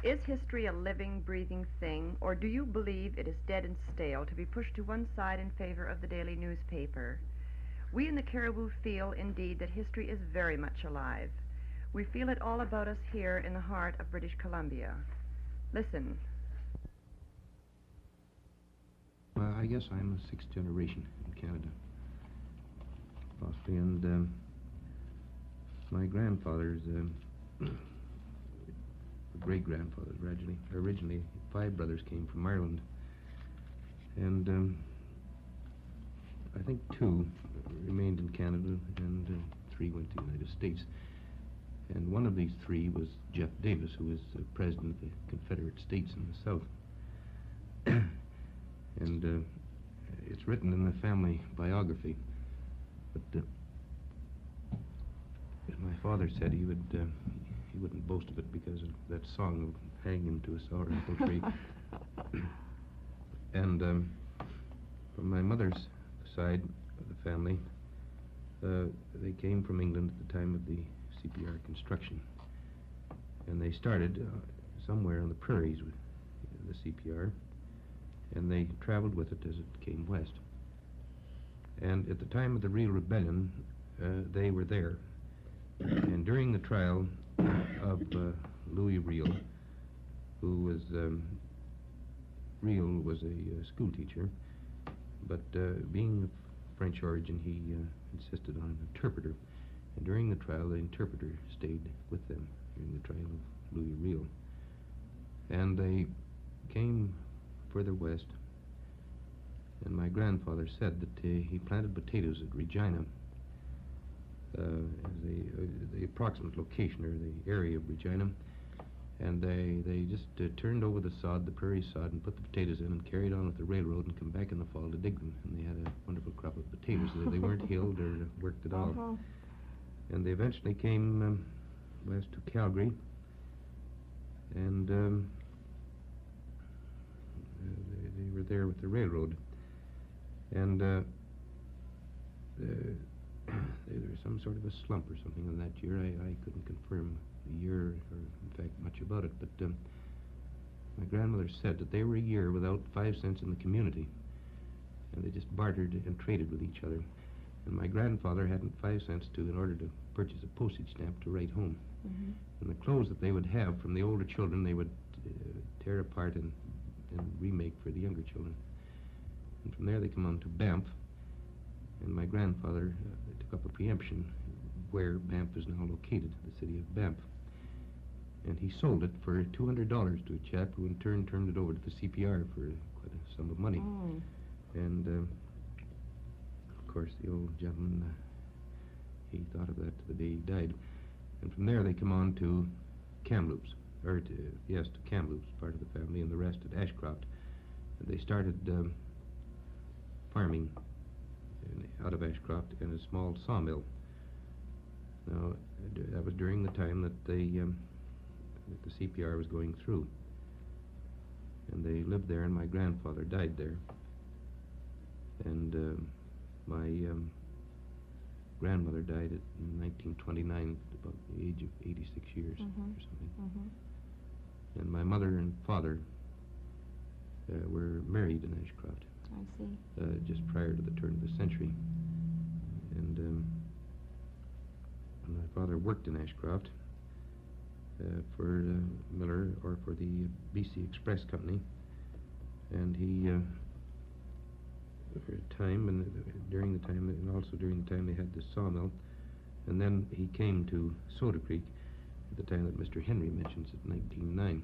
Is history a living, breathing thing, or do you believe it is dead and stale to be pushed to one side in favor of the daily newspaper? We in the Caribou feel, indeed, that history is very much alive. We feel it all about us here in the heart of British Columbia. Listen. I guess I'm the sixth generation in Canada, possibly, and my grandfather's great-grandfathers originally 5 brothers came from Ireland, and I think 2 remained in Canada and 3 went to the United States. And one of these 3 was J.A.F. Davis, who was president of the Confederate States in the South. And it's written in the family biography, but as my father said, he wouldn't boast of it because of that song of hang him to a sour apple tree. And from my mother's side of the family, they came from England at the time of the CPR construction, and they started somewhere on the prairies with the CPR, and they traveled with it as it came west. And at the time of the real rebellion, they were there. And during the trial of Louis Real, who was a school teacher, but being of French origin, he insisted on an interpreter. And during the trial, the interpreter stayed with them during the trial of Louis Real. And they came further west, and my grandfather said that he planted potatoes at Regina, as the approximate location, or the area of Regina, and they just turned over the sod, the prairie sod, and put the potatoes in and carried on with the railroad and come back in the fall to dig them. And they had a wonderful crop of potatoes. They weren't hilled or worked at all. And they eventually came west to Calgary, and they were there with the railroad. And there was some sort of a slump or something in that year. I couldn't confirm the year or, in fact, much about it, but my grandmother said that they were a year without 5 cents in the community, and they just bartered and traded with each other. And my grandfather hadn't 5 cents in order to purchase a postage stamp to write home. Mm-hmm. And the clothes that they would have from the older children, they would tear apart and remake for the younger children. And from there they come on to Banff, and my grandfather took up a preemption where Banff is now located, the city of Banff. And he sold it for $200 to a chap who in turn turned it over to the CPR for quite a sum of money. Mm. And of course the old gentleman, he thought of that to the day he died. And from there they come on to Kamloops, to Kamloops, part of the family, and the rest at Ashcroft. And they started farming out of Ashcroft in a small sawmill. Now, that was during the time that the CPR was going through. And they lived there, and my grandfather died there. And my grandmother died in 1929, about the age of 86 years or something. Mm-hmm. And my mother and father were married in Ashcroft. I see. Just prior to the turn of the century. And my father worked in Ashcroft for Miller, or for the BC Express Company. And he, for a time, and during the time, and also during the time they had the sawmill, and then he came to Soda Creek at the time that Mr. Henry mentions it, 1909.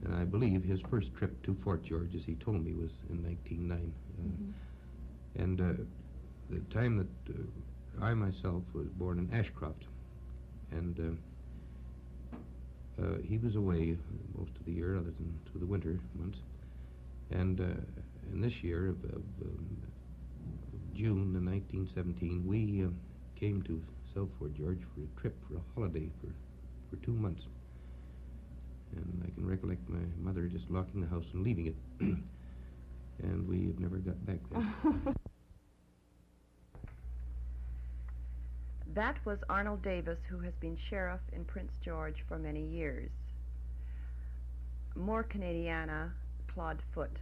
And I believe his first trip to Fort George, as he told me, was in 1909. And the time that I myself was born in Ashcroft, and he was away most of the year, other than through the winter months. And in this year of June of 1917, we came to South Fort George for a trip, for a holiday for 2 months. And I can recollect my mother just locking the house and leaving it. And we have never got back there. That was Arnold Davis, who has been sheriff in Prince George for many years. more Canadiana, Claude Foot.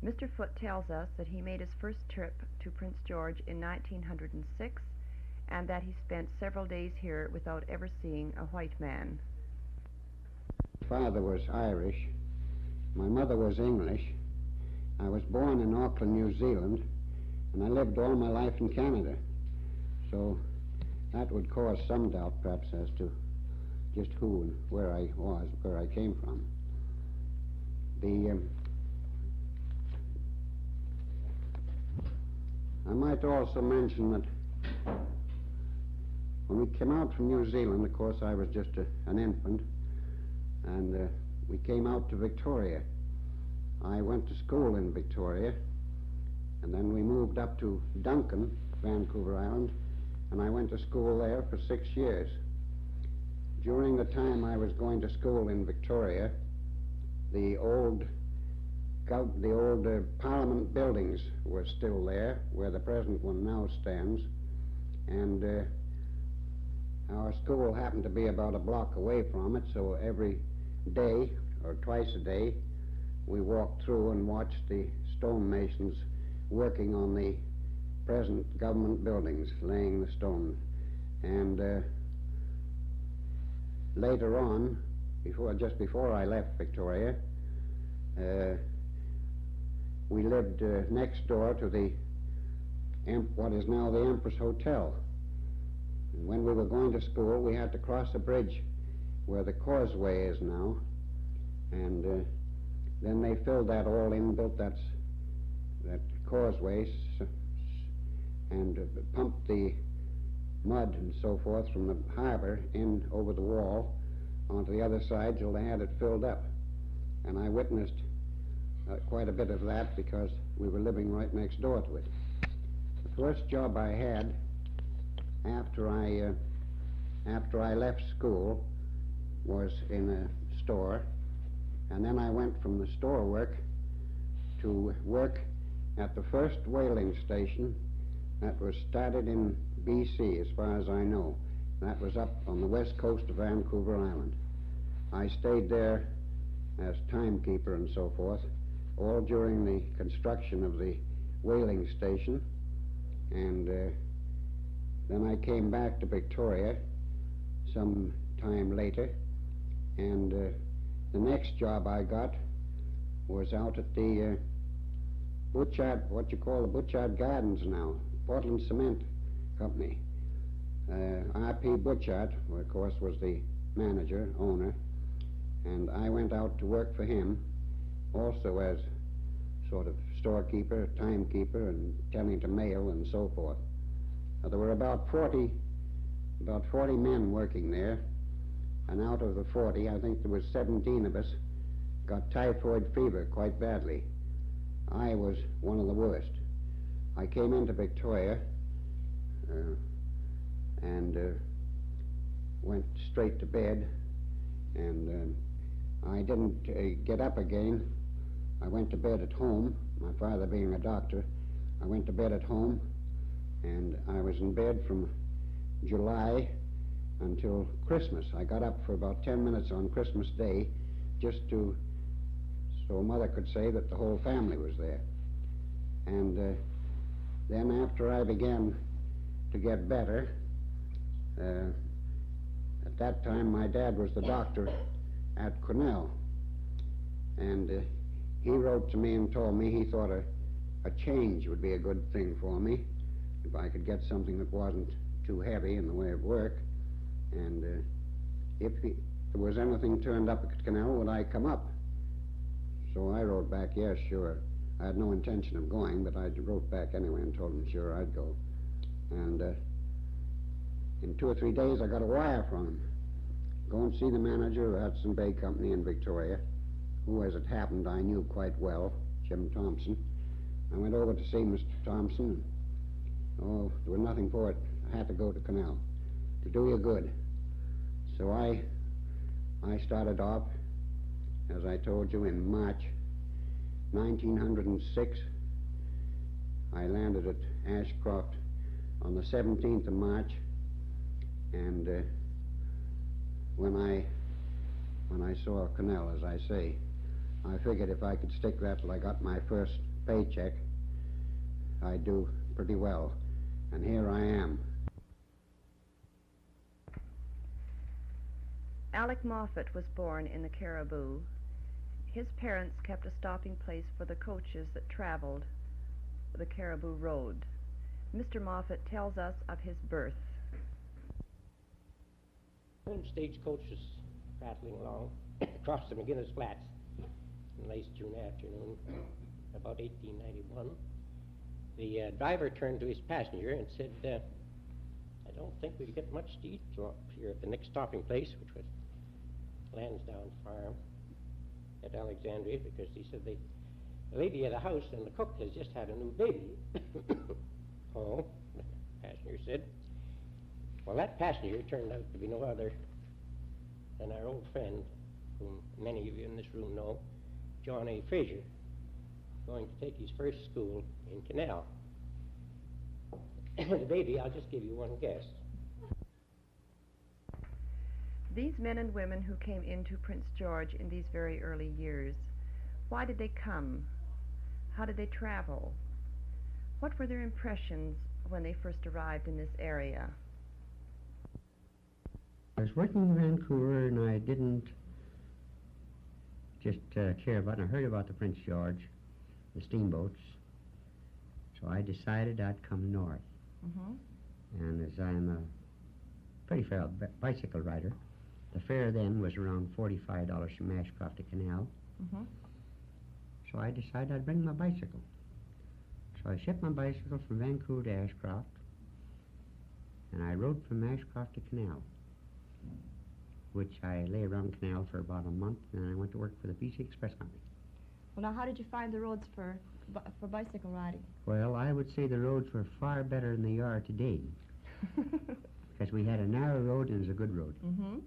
Mr. Foot tells us that he made his first trip to Prince George in 1906 and that he spent several days here without ever seeing a white man. My father was Irish. My mother was English. I was born in Auckland, New Zealand, and I lived all my life in Canada. So that would cause some doubt, perhaps, as to just who and where I was, where I came from. I might also mention that when we came out from New Zealand, of course, I was just an infant, and we came out to Victoria. I went to school in Victoria, and then we moved up to Duncan, Vancouver Island, and I went to school there for 6 years. During the time I was going to school in Victoria, the old Parliament buildings were still there, where the present one now stands, and our school happened to be about a block away from it, so every day, or twice a day, we walked through and watched the stonemasons working on the present government buildings, laying the stone. And later on, just before I left Victoria, we lived next door to what is now the Empress Hotel. And when we were going to school, we had to cross a bridge where the causeway is now, and then they filled that all in, built that causeway, and pumped the mud and so forth from the harbor in over the wall onto the other side till they had it filled up. And I witnessed quite a bit of that because we were living right next door to it. The first job I had after I left school was in a store, and then I went from the store work to work at the first whaling station that was started in B.C., as far as I know. That was up on the west coast of Vancouver Island. I stayed there as timekeeper and so forth, all during the construction of the whaling station, and then I came back to Victoria some time later, and the next job I got was out at the Butchart, what you call the Butchart Gardens now, Portland Cement Company. R.P. Butchart, of course, was the manager, owner, and I went out to work for him also as sort of storekeeper, timekeeper, and tending to mail and so forth. There were about 40 men working there, and out of the 40, I think there was 17 of us got typhoid fever quite badly. I was one of the worst. I came into Victoria and went straight to bed, and I didn't get up again. I went to bed at home, my father being a doctor. I went to bed at home, and I was in bed from July until Christmas. I got up for about 10 minutes on Christmas Day just so Mother could say that the whole family was there. And then after I began to get better, at that time my dad was the doctor at Cornell, and he wrote to me and told me he thought a change would be a good thing for me if I could get something that wasn't too heavy in the way of work, and if there was anything turned up at Cornell, would I come up? So I wrote back, yes, sure. I had no intention of going, but I wrote back anyway and told him sure I'd go. And in 2 or 3 days I got a wire from him. Go and see the manager of the Hudson Bay Company in Victoria, who, as it happened, I knew quite well, Jim Thompson. I went over to see Mr. Thompson. Oh, there was nothing for it. I had to go to Cornell to do you good. So I started off, as I told you, in March 1906. I landed at Ashcroft on the 17th of March, and when I when I saw a canal, as I say. I figured if I could stick that till I got my first paycheck, I'd do pretty well. And here I am. Alec Moffat was born in the Caribou. His parents kept a stopping place for the coaches that traveled the Caribou Road. Mr. Moffat tells us of his birth. Home stagecoach was rattling along across the McInnis Flats on a nice June afternoon, about 1891. The driver turned to his passenger and said, I don't think we'll get much to eat up here at the next stopping place, which was Lansdowne Farm at Alexandria, because he said the lady of the house and the cook has just had a new baby. Oh, the passenger said. Well, that passenger turned out to be no other than our old friend, whom many of you in this room know, John A. Fraser, going to take his first school in Canal. The baby, I'll just give you one guess. These men and women who came into Prince George in these very early years, why did they come? How did they travel? What were their impressions when they first arrived in this area? I was working in Vancouver, and I didn't just care about it. I heard about the Prince George, the steamboats, so I decided I'd come north. Mm-hmm. And as I'm a pretty fair bicycle rider, the fare then was around $45 from Ashcroft to Canal. Mm-hmm. So I decided I'd bring my bicycle. So I shipped my bicycle from Vancouver to Ashcroft, and I rode from Ashcroft to Canal, which I lay around Canal for about a month, and then I went to work for the BC Express Company. Well, now, how did you find the roads for bicycle riding? Well, I would say the roads were far better than they are today, because we had a narrow road and it was a good road. Mm-hmm.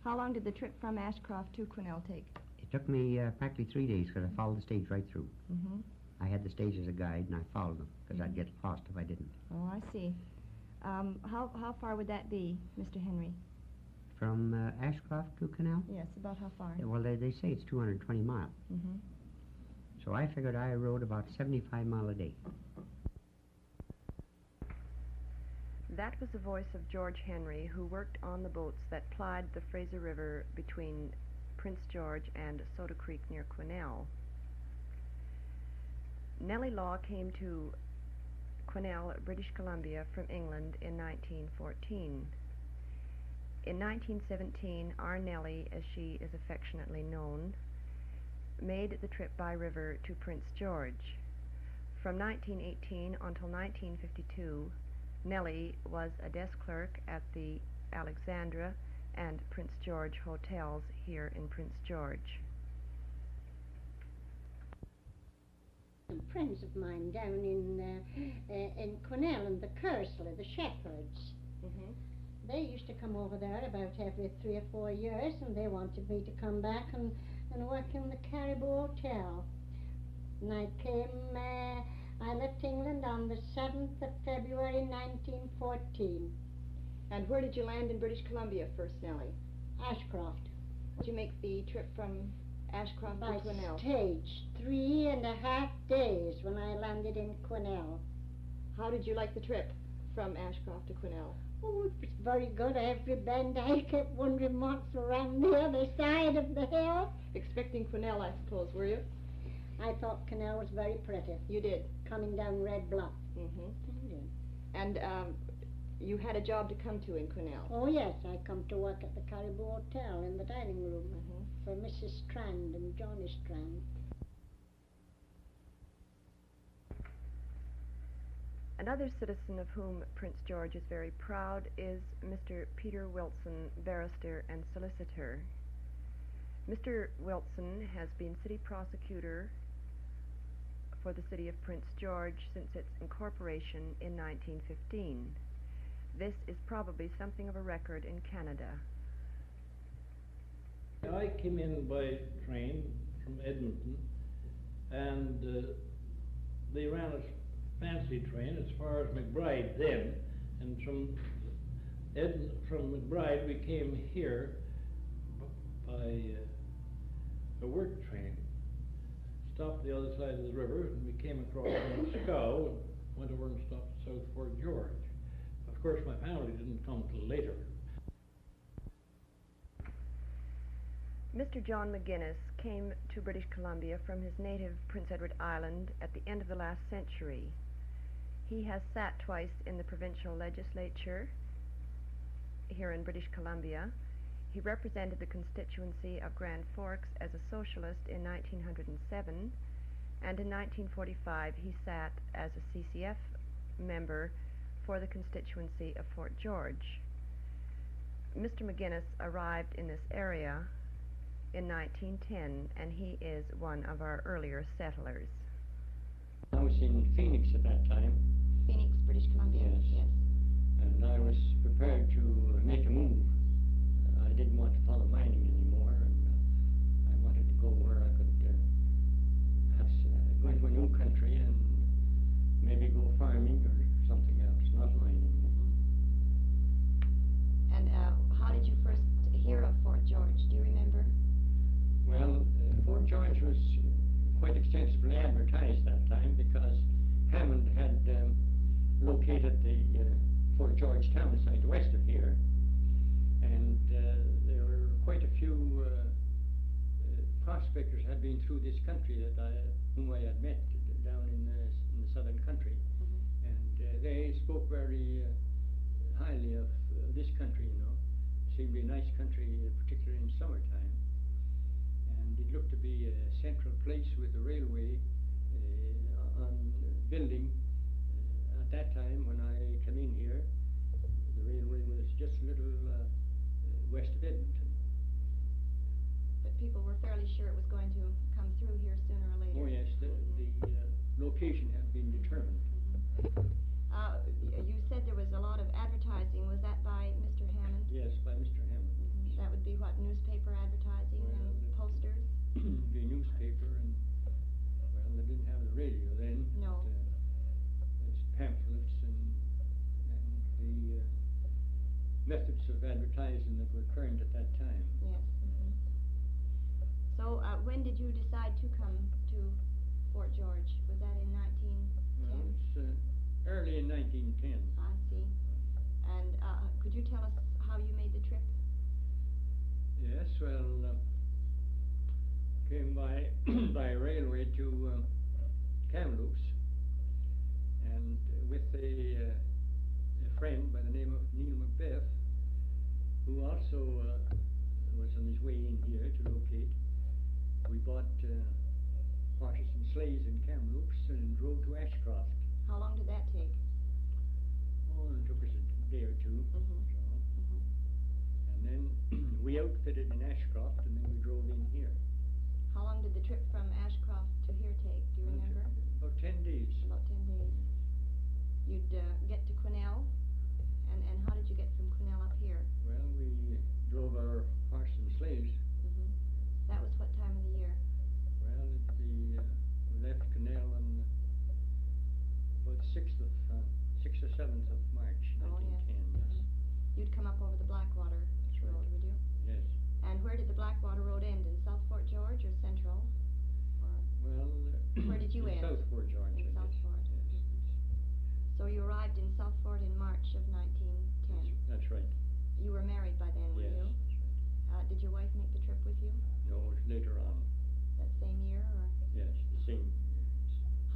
How long did the trip from Ashcroft to Quesnel take? It took me practically 3 days, because I followed the stage right through. Mm-hmm. I had the stage as a guide, and I followed them, because I'd get lost if I didn't. Oh, I see. How far would that be, Mr. Henry? From Ashcroft to Canal? Yes, about how far? Yeah, well, they say it's 220 miles. Mm-hmm. So I figured I rode about 75 miles a day. That was the voice of George Henry, who worked on the boats that plied the Fraser River between Prince George and Soda Creek near Quesnel. Nellie Law came to Quesnel, British Columbia, from England in 1914. In 1917, our Nellie, as she is affectionately known, made the trip by river to Prince George. From 1918 until 1952, Nellie was a desk clerk at the Alexandra and Prince George hotels here in Prince George. Some friends of mine down in Quesnel and the Kersler, the shepherds. Mm-hmm. They used to come over there about every 3 or 4 years, and they wanted me to come back and work in the Caribou Hotel. And I left England on the 7th of February 1914. And where did you land in British Columbia first, Nellie? Ashcroft. Did you make the trip from Ashcroft By to Quesnel? stage, 3.5 days when I landed in Quesnel. How did you like the trip from Ashcroft to Quesnel? Oh, it was very good. Every bend I kept wondering what's around the other side of the hill. Expecting Quesnel, I suppose, were you? I thought Quesnel was very pretty, You did. coming down Red Bluff. Mm-hmm. And you had a job to come to in Quesnel. Oh, yes, I come to work at the Caribou Hotel in the dining room for Mrs. Strand and Johnny Strand. Another citizen of whom Prince George is very proud is Mr. Peter Wilson, barrister and solicitor. Mr. Wilson has been city prosecutor for the city of Prince George since its incorporation in 1915. This is probably something of a record in Canada. I came in by train from Edmonton, and they ran a fancy train as far as McBride then, and from McBride we came here by stopped the other side of the river, and we came across in Scow and went over and stopped at South Fort George. Of course, my family didn't come till later. Mr. John McInnis came to British Columbia from his native Prince Edward Island at the end of the last century. He has sat twice in the provincial legislature here in British Columbia. He represented the constituency of Grand Forks as a socialist in 1907, and in 1945 he sat as a CCF member for the constituency of Fort George. Mr. McInnis arrived in this area in 1910, and he is one of our earlier settlers. I was in Phoenix at that time. Phoenix, British Columbia. Yes. And I was prepared to make a move. I didn't want to follow mining anymore, and I wanted to go where I could perhaps go into a new country and maybe go farming or something else, not mining. And how did you first hear of Fort George? Do you remember? Well, Fort George was quite extensively advertised that time because Hammond had located the Fort George town site west of here, and there were quite a few prospectors had been through this country whom I had met down in the southern country, and they spoke very highly of this country. It seemed to be a nice country, particularly in summertime. And it looked to be a central place with the railway on building. At that time, when I came in here, the railway was just a little west of Edmonton. But people were fairly sure it was going to come through here sooner or later. Oh yes, the location had been determined. You said there was a lot of advertising. Was that by Mr. Hammond? Yes, by Mr. Hammond. That would be what, newspaper advertising and posters? The newspaper, and well, they didn't have the radio then. No. But, there's pamphlets and the methods of advertising that were current at that time. Yes. So when did you decide to come to Fort George? Was that in 1910? Well, it's early in 1910. I see. And could you tell us how you made the trip? Yes, well, came by railway to Kamloops, and with a friend by the name of Neil Macbeth, who also was on his way in here to locate. We bought horses and sleighs in Kamloops and drove to Ashcroft. How long did that take? Oh, it took us a day or two. And then we outfitted in Ashcroft, and then we drove in here. How long did the trip from Ashcroft to here take? Do you remember? About 10 days. About 10 days. You'd get to Quesnel, and how did you get from Quesnel up here? Well, we drove our horse and sleighs. That was what time of the year? Well, we left Quesnel on about 6th or 7th of March, 1910, yes. You'd come up over the Blackwater Road, would you? Yes. And where did the Blackwater Road end? In South Fort George or Central? Or Well, where did you in end? South Fort George. In South Fort. Yes. So you arrived in South Fort in March of 1910. That's right. You were married by then, were Yes, you? that's right. Did your wife make the trip with you? No, it was later on. That same year, or Yes, the same year.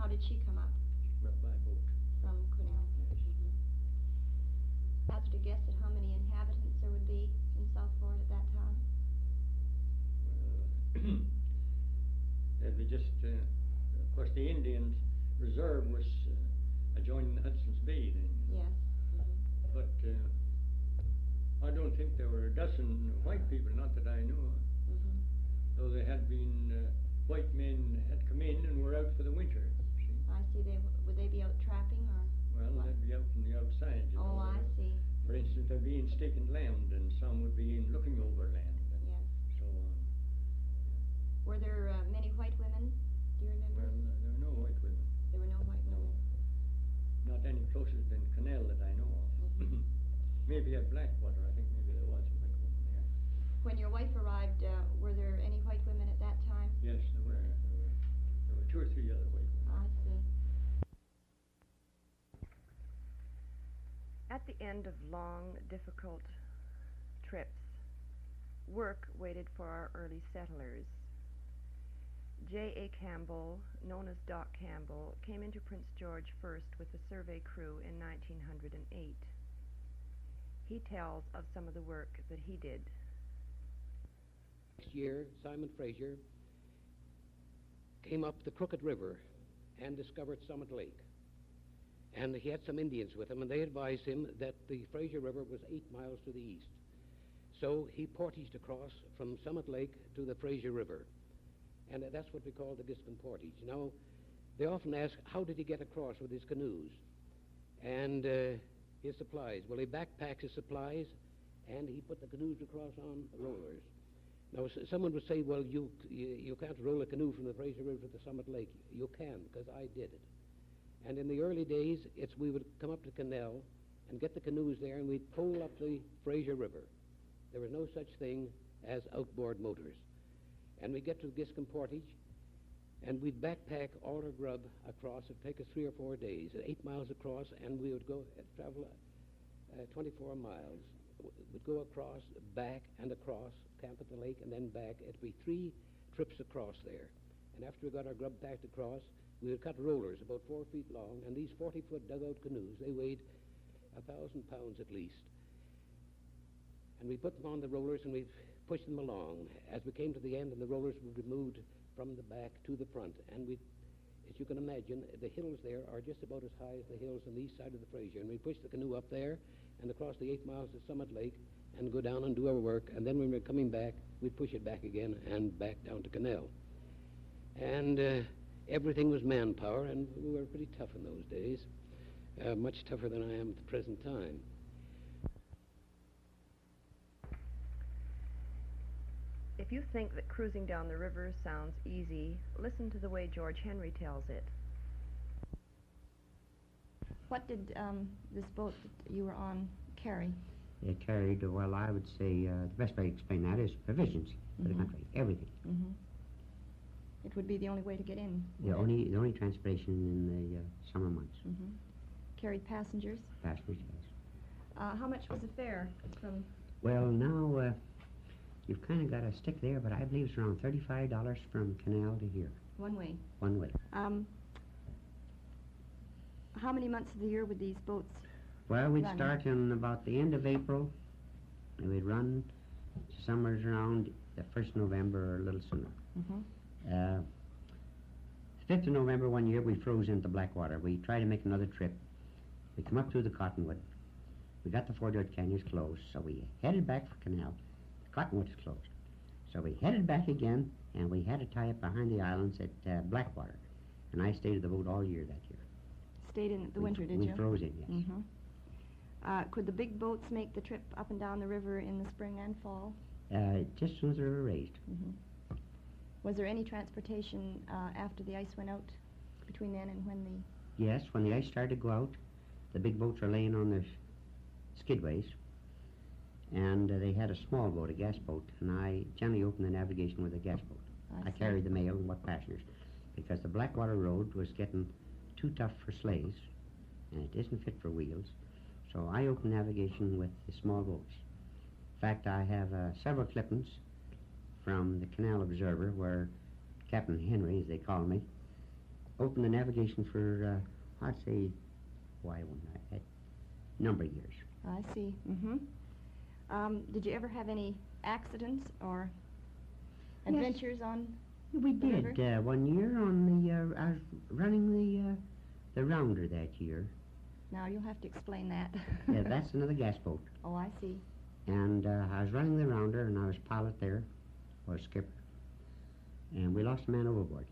how did she come up Went by boat. from Quesnel? Yes. Hazard a guess at how many inhabitants there would be in South Fort at that time? Well, we just, of course, the Indian Reserve was adjoining the Hudson's Bay then. Yes. But I don't think there were a dozen white people, not that I know of. Though there had been white men had come in and were out for the winter. See? I see. Would they be out trapping or? Well, what? they'd be out on the outside. You Oh, know. I see. For instance, they'd be in staking land, and some would be in looking over land, and Yes. so on. Were there many white women? Do you remember? Well, there were no white women. There were no white women. Not any closer than Quesnel that I know of. Maybe at Blackwater, I think maybe there was a white woman there. When your wife arrived, were there any white women at that time? Yes, there were two or three other white men. I see. At the end of long, difficult trips, work waited for our early settlers. J.A. Campbell, known as Doc Campbell, came into Prince George first with the survey crew in 1908. He tells of some of the work that he did. Next year, Simon Fraser came up the Crooked River and discovered Summit Lake. And he had some Indians with him, and they advised him that the Fraser River was 8 miles to the east. So he portaged across from Summit Lake to the Fraser River. And that's what we call the Giscon Portage. Now, they often ask, how did he get across with his canoes and his supplies? Well, he backpacked his supplies, and he put the canoes across on rollers. Now, someone would say, well, you can't roll a canoe from the Fraser River to the Summit Lake. You can, because I did it. And in the early days, we would come up to Canal and get the canoes there, and we'd pole up the Fraser River. There was no such thing as outboard motors. And we'd get to the Giscon Portage, and we'd backpack all our grub across. It'd take us 3 or 4 days, 8 miles across, and we would go travel 24 miles. We'd go across, back, and across, camp at the lake, and then back. It'd be 3 trips across there. And after we got our grub packed across, we would cut rollers about 4 feet long, and these 40-foot dugout canoes, they weighed 1,000 pounds at least. And we put them on the rollers, and we'd push them along. As we came to the end, and the rollers would be moved from the back to the front. And as you can imagine, the hills there are just about as high as the hills on the east side of the Fraser. And we'd push the canoe up there and across the 8 miles to Summit Lake and go down and do our work. And then when we were coming back, we'd push it back again and back down to Canal. And everything was manpower, and we were pretty tough in those days, much tougher than I am at the present time. If you think that cruising down the river sounds easy, listen to the way George Henry tells it. What did this boat that you were on carry? It carried, well, I would say the best way to explain that is provisions for the country, everything. Mm-hmm. It would be the only way to get in. The only transportation in the summer months. Mm-hmm. Carried passengers? Passengers, yes. How much was the fare from... Well, now, you've kind of got a stick there, but I believe it's around $35 from Canal to here. One way? One way. How many months of the year would these boats Well, we'd run? start in about the end of April, and we'd run summers around the 1st of November or a little sooner. Mm-hmm. 5th of November one year, we froze into Blackwater. We tried to make another trip. We come up through the Cottonwood. We got the Fort George Canyons closed, so we headed back for Canal. The Cottonwood is closed. So we headed back again, and we had to tie up behind the islands at Blackwater. And I stayed at the boat all year that year. Stayed in the winter, did we you? We froze in, yes. Mm-hmm. Could the big boats make the trip up and down the river in the spring and fall? Just as soon as the river raised. Mm-hmm. Was there any transportation after the ice went out between then and when the... Yes, when the ice started to go out, the big boats are laying on the skidways, and they had a small boat, a gas boat, and I generally opened the navigation with a gas boat. I carried the mail and what passengers, because the Blackwater Road was getting too tough for sleighs, and it isn't fit for wheels, so I opened navigation with the small boats. In fact, I have several clippings from the Canal Observer where Captain Henry, as they call me, opened the navigation for, I'd say, why wouldn't I, a number of years. I see. Mm-hmm. Did you ever have any accidents or adventures on We the did. river? One year on the, I was running the Rounder that year. Now, you'll have to explain that. Yeah, that's another gas boat. Oh, I see. And I was running the Rounder, and I was pilot there, or skipper. And we lost a man overboard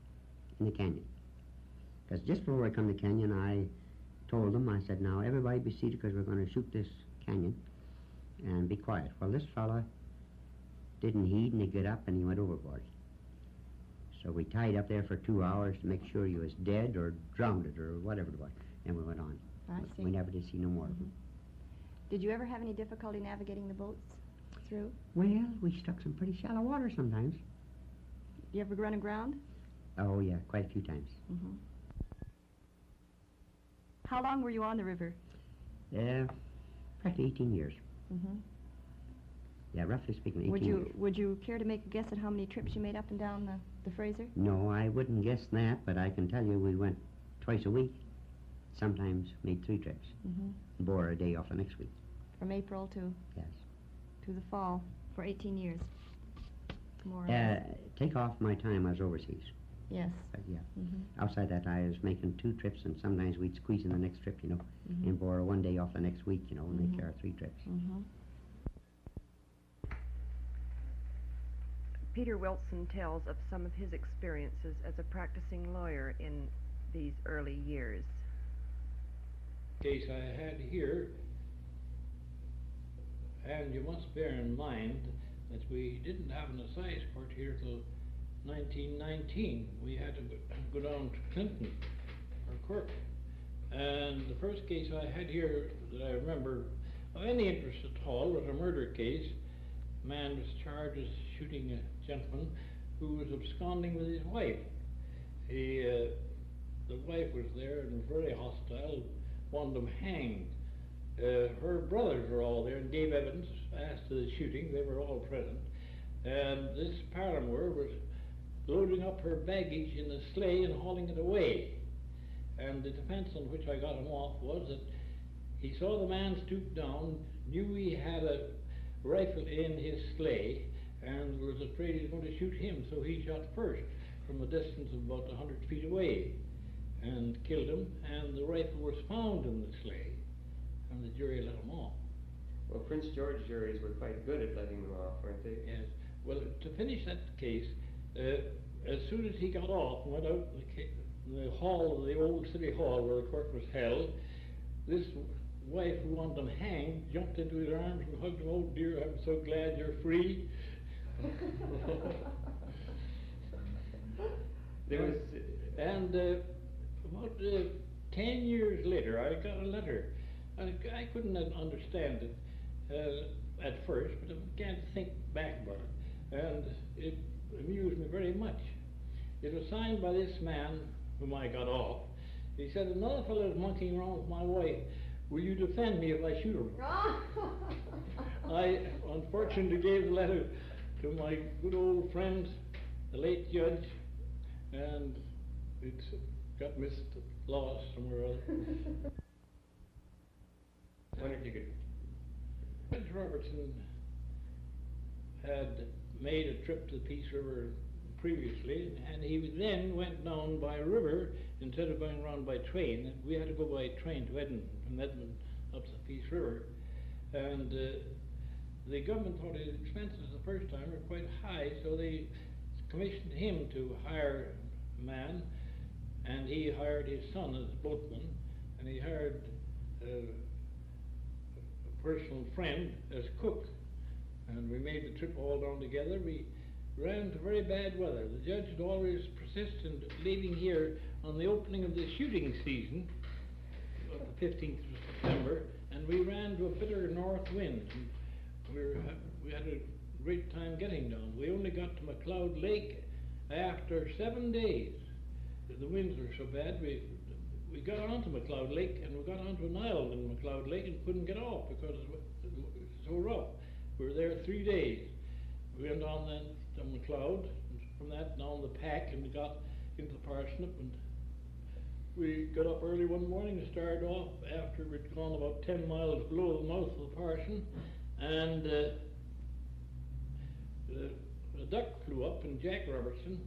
in the canyon. Because just before I come to the canyon, I told them, I said, now everybody be seated because we're going to shoot this canyon and be quiet. Well, this fella didn't heed, and he got up and he went overboard. So we tied up there for 2 hours to make sure he was dead or drowned or whatever it was. And we went on. I see. We never did see no more of him. Did you ever have any difficulty navigating the boats through? Well, we struck some pretty shallow water sometimes. You ever run aground? Oh, yeah, quite a few times. Mm-hmm. How long were you on the river? Practically 18 years. Mm-hmm. Yeah, roughly speaking, 18 years. Would you care to make a guess at how many trips you made up and down the Fraser? No, I wouldn't guess that, but I can tell you we went twice a week. Sometimes made 3 trips. Mm-hmm. Bore a day off the next week. From April to Yes. to the fall for 18 years. More or less. Take off my time I was overseas. Yes. But yeah. Mm-hmm. Outside that, I was making 2 trips, and sometimes we'd squeeze in the next trip, you know, Mm-hmm. and bore 1 day off the next week, you know, and make Mhm. our 3 trips. Mm-hmm. Peter Wilson tells of some of his experiences as a practicing lawyer in these early years. Case I had here, and you must bear in mind that we didn't have an assize court here till 1919. We had to go down to Clinton for court. And the first case I had here that I remember of any interest at all was a murder case. A man was charged with shooting a gentleman who was absconding with his wife. The wife was there and very hostile, wanted him hanged. Her brothers were all there and gave evidence as to the shooting. They were all present. And this paramour was loading up her baggage in a sleigh and hauling it away. And the defense on which I got him off was that he saw the man stoop down, knew he had a rifle in his sleigh, and was afraid he was going to shoot him, so he shot first from a distance of about 100 feet away and killed him, and the rifle was found in the sleigh, and the jury let him off. Well, Prince George juries were quite good at letting them off, weren't they? Yes. Well, to finish that case, as soon as he got off and went out the hall, the old city hall where the court was held, this wife who wanted him hanged jumped into his arms and hugged him. "Oh dear, I'm so glad you're free." There was, and about 10 years later, I got a letter. I couldn't understand it at first, but I began to think back about it, and it amused me very much. It was signed by this man whom I got off. He said, "Another fellow is monkeying around with my wife. Will you defend me if I shoot him?" I unfortunately gave the letter to my good old friend, the late judge, and it got lost somewhere else. I wonder if you could... Judge Robertson had made a trip to the Peace River previously, and he then went down by river instead of going around by train. We had to go by train to Edmonton, from Edmonton up to the Peace River, and the government thought his expenses the first time were quite high, so they commissioned him to hire a man, and he hired his son as boatman, and he hired a personal friend as cook, and we made the trip all down together. We ran into very bad weather. The judge would always persist in leaving here on the opening of the shooting season, of the 15th of September, and we ran to a bitter north wind. And we had a great time getting down. We only got to McLeod Lake after 7 days. The winds were so bad, we got onto McLeod Lake, and we got onto an island in McLeod Lake and couldn't get off because it was so rough. We were there 3 days. We went on then to McLeod, and from that down the Pack, and we got into the parsonip, and we got up early one morning and started off after we'd gone about 10 miles below the mouth of the Parson, and a duck flew up, and Jack Robertson,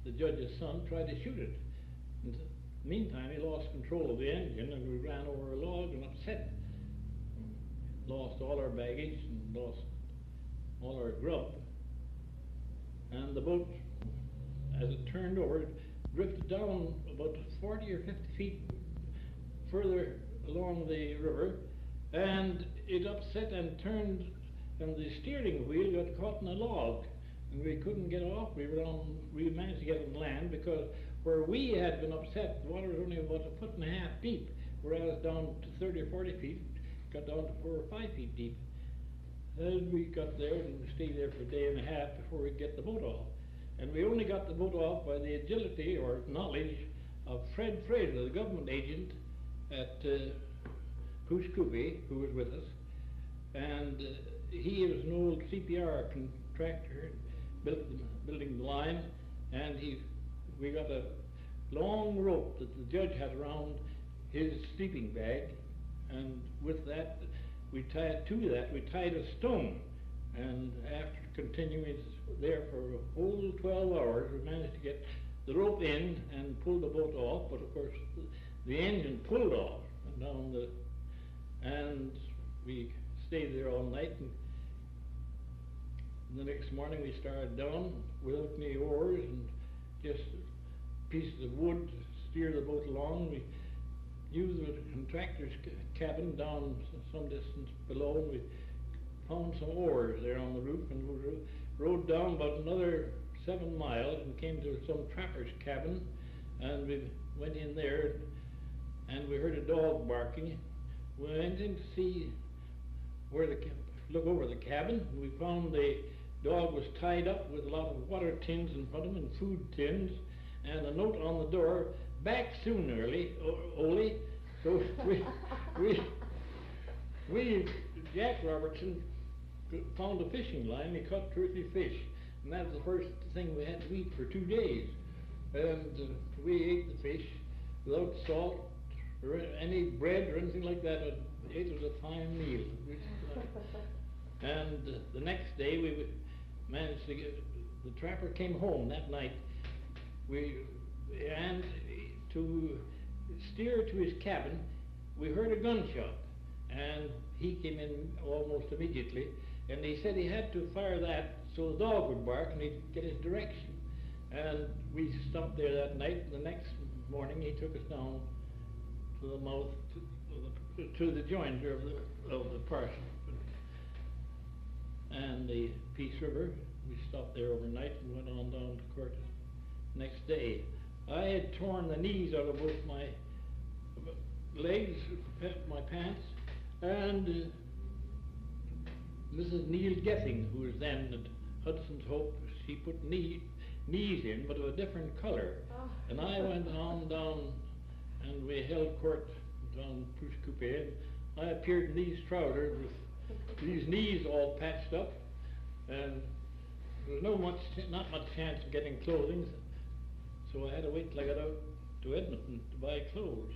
the judge's son, tried to shoot it. In the meantime, he lost control of the engine, and we ran over a log and upset. Lost all our baggage and lost all our grub. And the boat, as it turned over, drifted down about 40 or 50 feet further along the river, and it upset and turned, and the steering wheel got caught in a log, and we couldn't get off. We managed to get on land because where we had been upset, the water was only about 1.5 feet deep, whereas down to 30 or 40 feet, it got down to 4 or 5 feet deep. And we got there and stayed there for a day and a half before we could get the boat off. And we only got the boat off by the agility or knowledge of Fred Fraser, the government agent at Pushkupi, who was with us. And he was an old CPR contractor, building the line, and we got a long rope that the judge had around his sleeping bag, and with that, we tied a stone, and after continuing there for a whole 12 hours, we managed to get the rope in and pull the boat off, but of course the engine pulled off and we stayed there all night, and the next morning we started down without any oars and just pieces of wood to steer the boat along. We used the contractor's cabin down some distance below, and we found some oars there on the roof, and we rode down about another 7 miles and came to some trapper's cabin, and we went in there and we heard a dog barking. We went in to see look over the cabin, and we found the dog was tied up with a lot of water tins in front of him and food tins, and a note on the door, "Back soon, Ole." So we Jack Robertson found a fishing line. He caught 2 or 3 fish, and that was the first thing we had to eat for 2 days. And we ate the fish without salt or any bread or anything like that. It was a fine meal. And the next day we managed to get, the trapper came home that night. And to steer to his cabin, we heard a gunshot, and he came in almost immediately, and he said he had to fire that so the dog would bark and he'd get his direction. And we stopped there that night, and the next morning he took us down to the mouth, to the joinder of the parson and the Peace River. We stopped there overnight and went on down to court next day. I had torn the knees out of both my legs, my pants, and Mrs. Neil Gething, who was then at Hudson's Hope, she put knees in, but of a different color. Oh. And I went on down, and we held court down Pushkupi, and I appeared in these trousers with these knees all patched up, and there was not much chance of getting clothing, so I had to wait till I got out to Edmonton to buy clothes.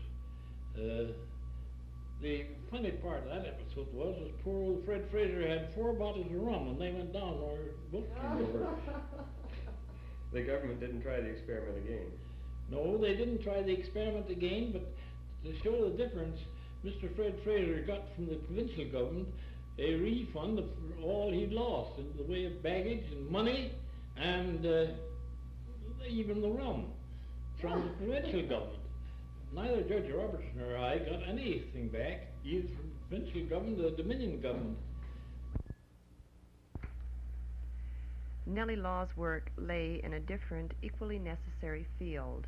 The funny part of that episode was poor old Fred Fraser had 4 bottles of rum, and they went down our boat came over. The government didn't try the experiment again. No, they didn't try the experiment again, but to show the difference, Mr. Fred Fraser got from the provincial government a refund of all he'd lost in the way of baggage and money, and even the rum from the provincial government. Neither Judge Robertson or I got anything back, either from the provincial government or the Dominion government. Nellie Law's work lay in a different, equally necessary field.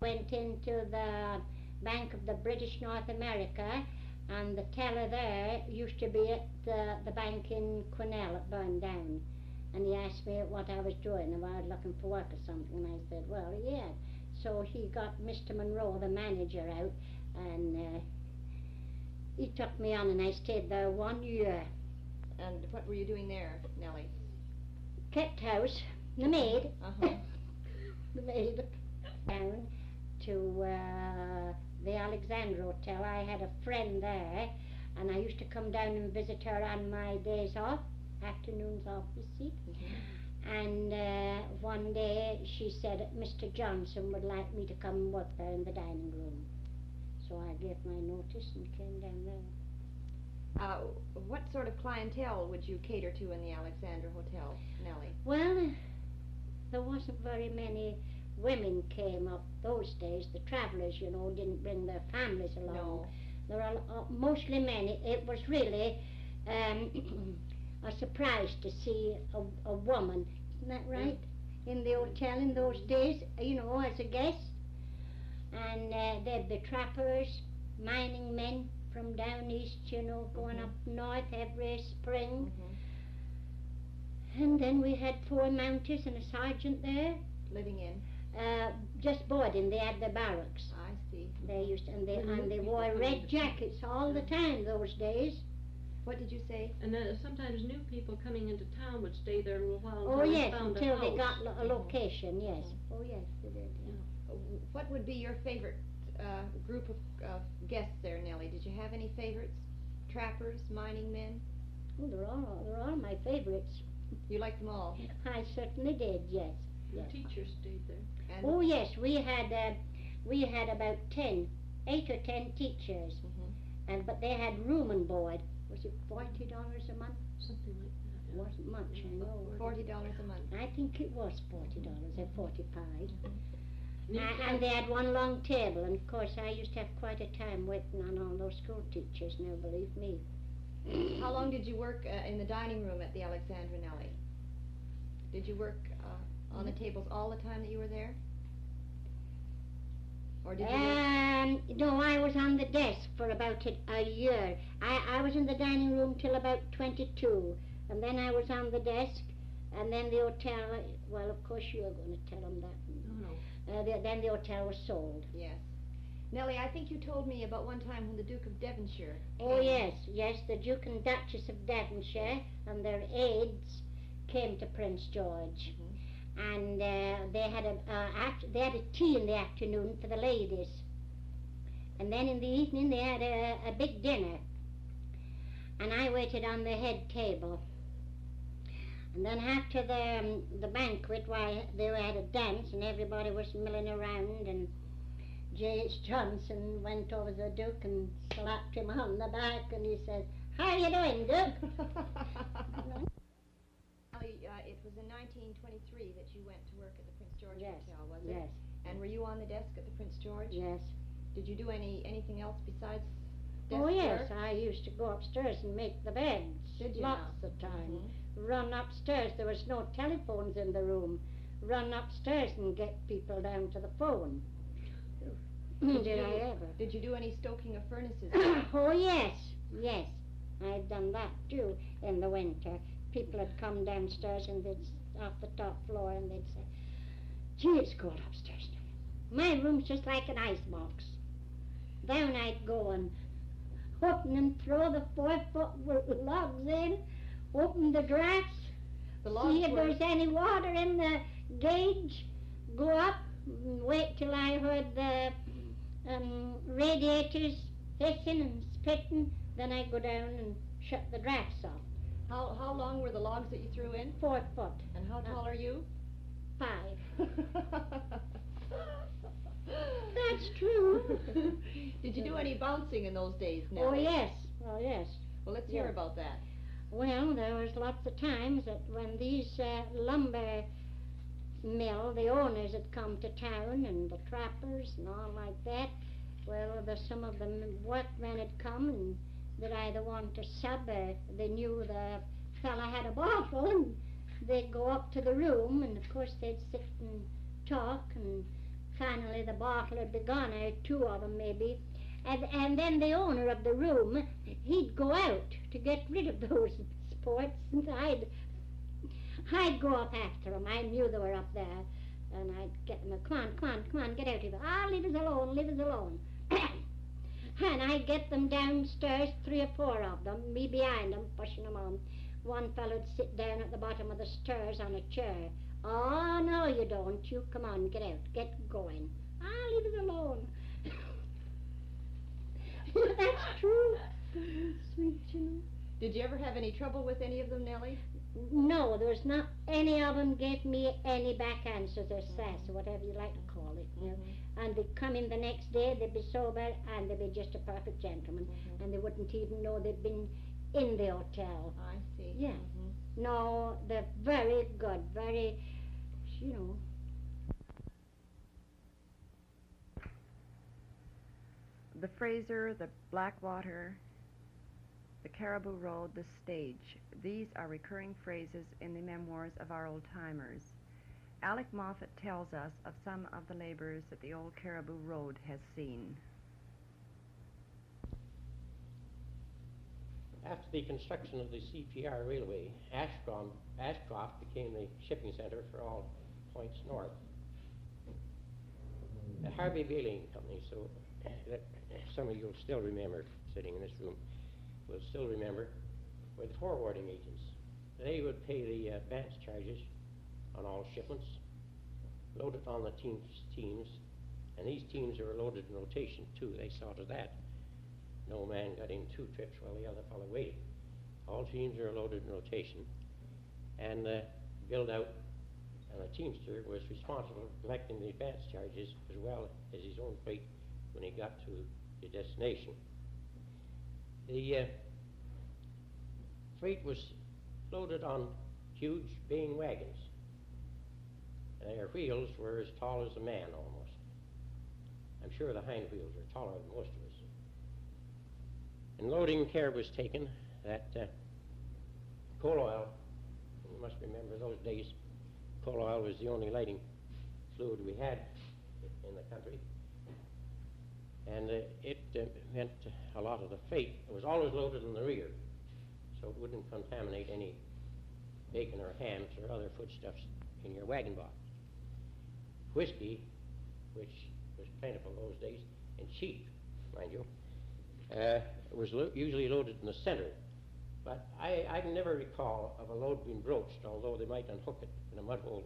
Went into the Bank of the British North America, and the teller there used to be at the bank in Quesnel. It burned down. And he asked me what I was doing, if I was looking for work or something, and I said, well, yeah. So he got Mr. Monroe, the manager, out, and he took me on, and I stayed there 1 year. And what were you doing there, Nellie? Kept house, the maid. Uh-huh. The maid. Down to the Alexander Hotel. I had a friend there, and I used to come down and visit her on my days off, afternoons off, you see. Mm-hmm. And one day she said that Mr. Johnson would like me to come and work there in the dining room. So I gave my notice and came down there. What sort of clientele would you cater to in the Alexander Hotel, Nellie? Well, there wasn't very many women came up those days. The travelers, you know, didn't bring their families along. No. There are mostly men. It was really a surprise to see a woman, isn't that right, in the hotel in those days, you know, as a guest. And there'd be trappers, mining men from down east, you know, going up north every spring. And then we had 4 mounters and a sergeant there. Living in? Just boarding. They had the barracks. I see. They used to, and they wore red jackets all the time those days. What did you say? And then sometimes new people coming into town would stay there a little while Oh until yes, they found until a they got house. a location, yes. Oh yes, they did, yeah. What would be your favorite group of guests there, Nellie? Did you have any favorites? Trappers, mining men? Oh, they're all my favorites. You liked them all? I certainly did, yes. Yes. Teachers stayed there. And Oh yes, we had about 8 or 10 teachers, and but they had room and board. Was it $40 a month? Something like that. Yeah. Wasn't much, I know. $40 a month. I think it was $40 or 45. And And they had one long table, and of course I used to have quite a time waiting on all those school teachers now, believe me. How long did you work in the dining room at the Alexandra, Nellie? Did you work on the tables all the time that you were there? Or did you work? No, I was on the desk for about a year. I was in the dining room till about 22, and then I was on the desk, and then the hotel, well, of course you're going to tell them that. No. Then the hotel was sold. Yes. Nellie, I think you told me about one time when the Duke of Devonshire Oh came. yes, the Duke and Duchess of Devonshire and their aides came to Prince George, and they had a tea in the afternoon for the ladies, and then in the evening they had a big dinner, and I waited on the head table. And then after the banquet, why they had a dance and everybody was milling around, and J.H. Johnson went over to the Duke and slapped him on the back, and he said, "How you doing, Duke?" It was in 1923 that you went to work at the Prince George Yes, Hotel, was it? yes, And were you on the desk at the Prince George? yes. Did you do anything else besides desk Oh yes, work? I used to go upstairs and make the beds. Did you Lots now? of time. Run upstairs. There was no telephones in the room. Run upstairs and get people down to the phone. Did I ever? Did you do any stoking of furnaces? Oh yes, yes. I've done that too in the winter. People had come downstairs and they'd off the top floor and they'd say, "Gee, it's cold upstairs now. My room's just like an ice box." Down I'd go and open and throw the 4-foot logs in, open the drafts, The logs see if were- there's any water in the gauge, go up and wait till I heard the radiators hissing and spitting, then I'd go down and shut the drafts off. How long were the logs that you threw in? 4 foot. And how tall are you? 5. That's true. Did you do any bouncing in those days, Oh Nellie? yes, oh yes. Well, let's hear Yeah. about that. Well, there was lots of times that when these lumber mill, the owners had come to town and the trappers and all like that, well, some of the workmen had come and they'd either want to sub or they knew the fella had a bottle and they'd go up to the room and of course they'd sit and talk and finally the bottle would be gone, or 2 of them maybe. And then the owner of the room, he'd go out to get rid of those sports, and I'd go up after them. I knew they were up there, and I'd get them, come on, get out of here. Ah, leave us alone. And I'd get them downstairs, 3 or 4 of them, me behind them, pushing them on. One fellow'd sit down at the bottom of the stairs on a chair. "Oh, no, you don't. You come on, get out, get going. Ah, leave us alone." That's true. Sweet, you know. Did you ever have any trouble with any of them, Nellie? No, there was not any of them gave me any back answers or sass or whatever you like to call it, you know. And they'd come in the next day, they'd be sober and they'd be just a perfect gentleman, and they wouldn't even know they'd been in the hotel. I see. Yeah. No, they're very good, very, you know. The Fraser, the Blackwater, the Caribou Road, the stage. These are recurring phrases in the memoirs of our old-timers. Alec Moffat tells us of some of the labors that the old Caribou Road has seen. After the construction of the CPR railway, Ashcroft became the shipping center for all points north. The Harvey Baling Company, so that some of you will still remember, sitting in this room, will still remember, were the forwarding agents. They would pay the advance charges on all shipments, load it on the teams, and these teams were loaded in rotation too. They saw to that. No man got in 2 trips while the other fellow waited. All teams were loaded in rotation and billed out, and the teamster was responsible for collecting the advance charges as well as his own freight when he got to the destination. The freight was loaded on huge baying wagons. Their wheels were as tall as a man almost. I'm sure the hind wheels were taller than most of us. And loading care was taken that coal oil, you must remember those days, coal oil was the only lighting fluid we had in the country. And it meant a lot of the freight. It was always loaded in the rear, so it wouldn't contaminate any bacon or hams or other foodstuffs in your wagon box. Whiskey, which was plentiful those days, and cheap, mind you, was usually loaded in the center. But I can never recall of a load being broached, although they might unhook it in a mud hole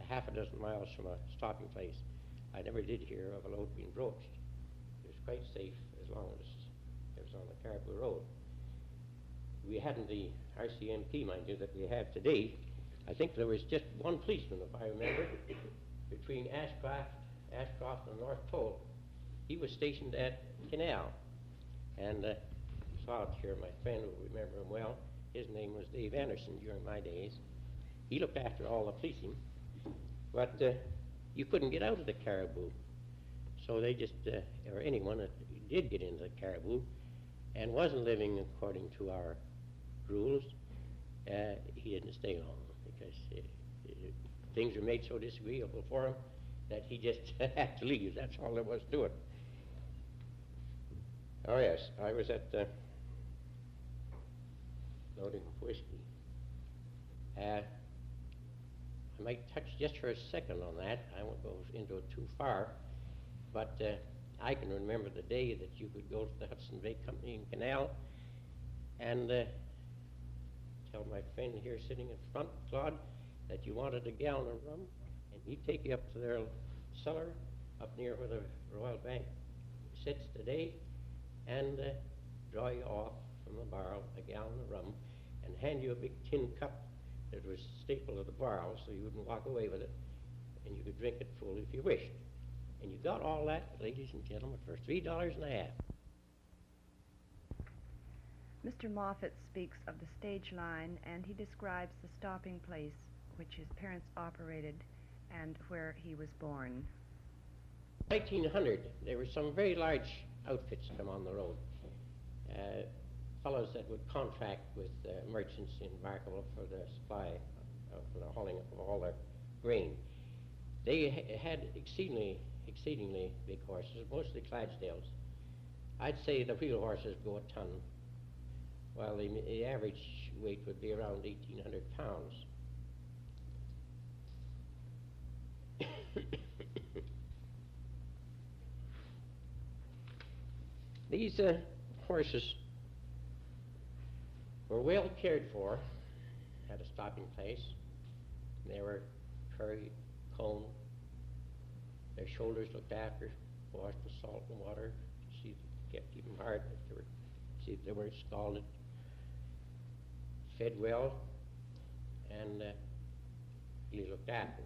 a half a dozen miles from a stopping place. I never did hear of a load being broached. It was quite safe as long as it was on the Caribou Road. We hadn't the RCMP, mind you, that we have today. I think there was just one policeman, if I remember, between Ashcroft and the North Pole. He was stationed at Canal, and saw it here, my friend will remember him well. His name was Dave Anderson during my days. He looked after all the policing, but you couldn't get out of the Caribou. So they just, or anyone that did get into the Caribou and wasn't living according to our rules, he didn't stay long because things were made so disagreeable for him that he just had to leave. That's all there was to it. Oh yes, I was at loading whiskey. I might touch just for a second on that. I won't go into it too far, but I can remember the day that you could go to the Hudson Bay Company in Canal and tell my friend here sitting in front, Claude, that you wanted a gallon of rum, and he'd take you up to their cellar up near where the Royal Bank sits today and draw you off from the barrel a gallon of rum and hand you a big tin cup that was stapled to the barrel so you wouldn't walk away with it, and you could drink it full if you wished. And you got all that, ladies and gentlemen, for $3.50. Mr. Moffat speaks of the stage line, and he describes the stopping place which his parents operated and where he was born. 1900, there were some very large outfits come on the road. Fellows that would contract with merchants in Barkerville for the supply, for the hauling of all their grain. They had exceedingly big horses, mostly Clydesdales. I'd say the wheel horses go a ton, while the average weight would be around 1,800 pounds. These horses were well cared for at a stopping place. They were curried, combed, their shoulders looked after, washed with salt and water to see if they keep them hard, see if they weren't scalded, fed well, and really looked after.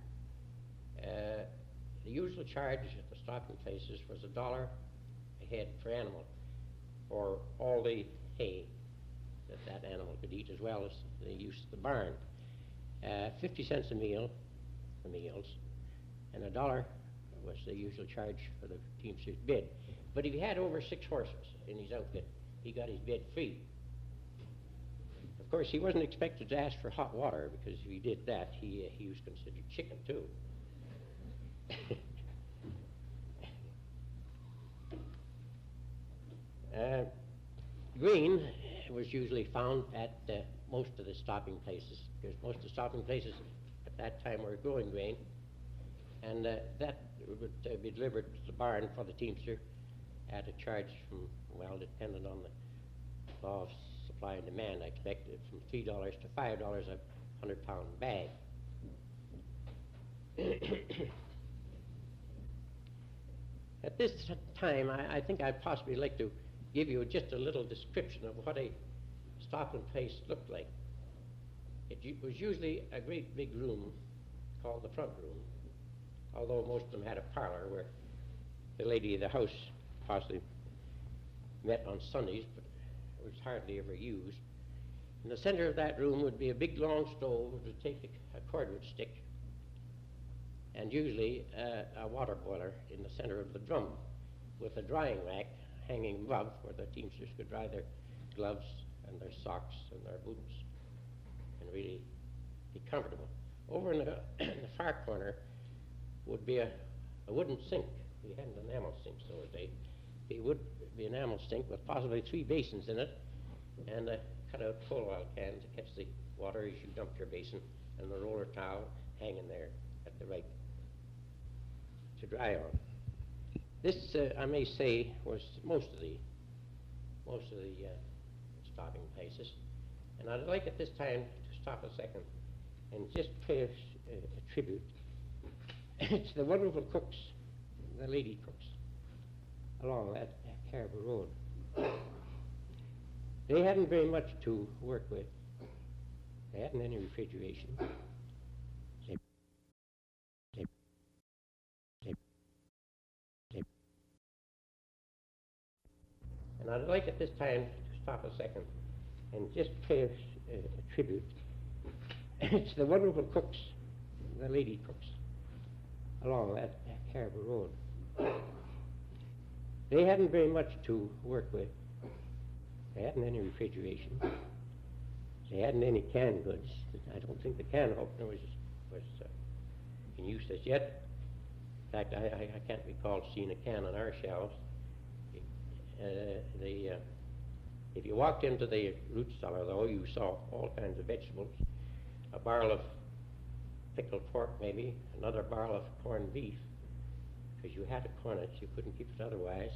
The usual charge at the stopping places was $1 a head per animal for all the hay that animal could eat, as well as the use of the barn. 50 cents a meal for meals, and $1 was the usual charge for the teamster's bid. But if he had over 6 horses in his outfit, he got his bid free. Of course, he wasn't expected to ask for hot water, because if he did that, he was considered chicken too. Grain was usually found at most of the stopping places, because most of the stopping places at that time were growing grain, and that would be delivered to the barn for the teamster at a charge from, well, depending on the law of supply and demand, I expect it from $3 to $5 a 100-pound bag. At this time, I think I'd possibly like to give you just a little description of what a stopping place looked like. It was usually a great big room called the front room, although most of them had a parlor where the lady of the house possibly met on Sundays, but it was hardly ever used. In the center of that room would be a big long stove that would take a cordwood stick, and usually a water boiler in the center of the drum with a drying rack hanging above where the teamsters could dry their gloves and their socks and their boots and really be comfortable. Over in the far corner would be a wooden sink. We had an enamel sink those days. It would be an enamel sink with possibly 3 basins in it and a cut-out full oil can to catch the water as you dumped your basin, and the roller towel hanging there at the right to dry on. This, I may say, was most of the stopping places. And I'd like at this time to stop a second and just pay a tribute to the wonderful cooks, the lady cooks, along that Caribou Road. They hadn't very much to work with. They hadn't any refrigeration. And I'd like at this time to stop a second and just pay a tribute to the wonderful cooks, the lady cooks, along that Caribou Road. They hadn't very much to work with. They hadn't any refrigeration. They hadn't any canned goods. I don't think the can opener was in use as yet. In fact, I can't recall seeing a can on our shelves. If you walked into the root cellar, though, you saw all kinds of vegetables, a barrel of pickled pork maybe, another barrel of corned beef, because you had to corn it, you couldn't keep it otherwise,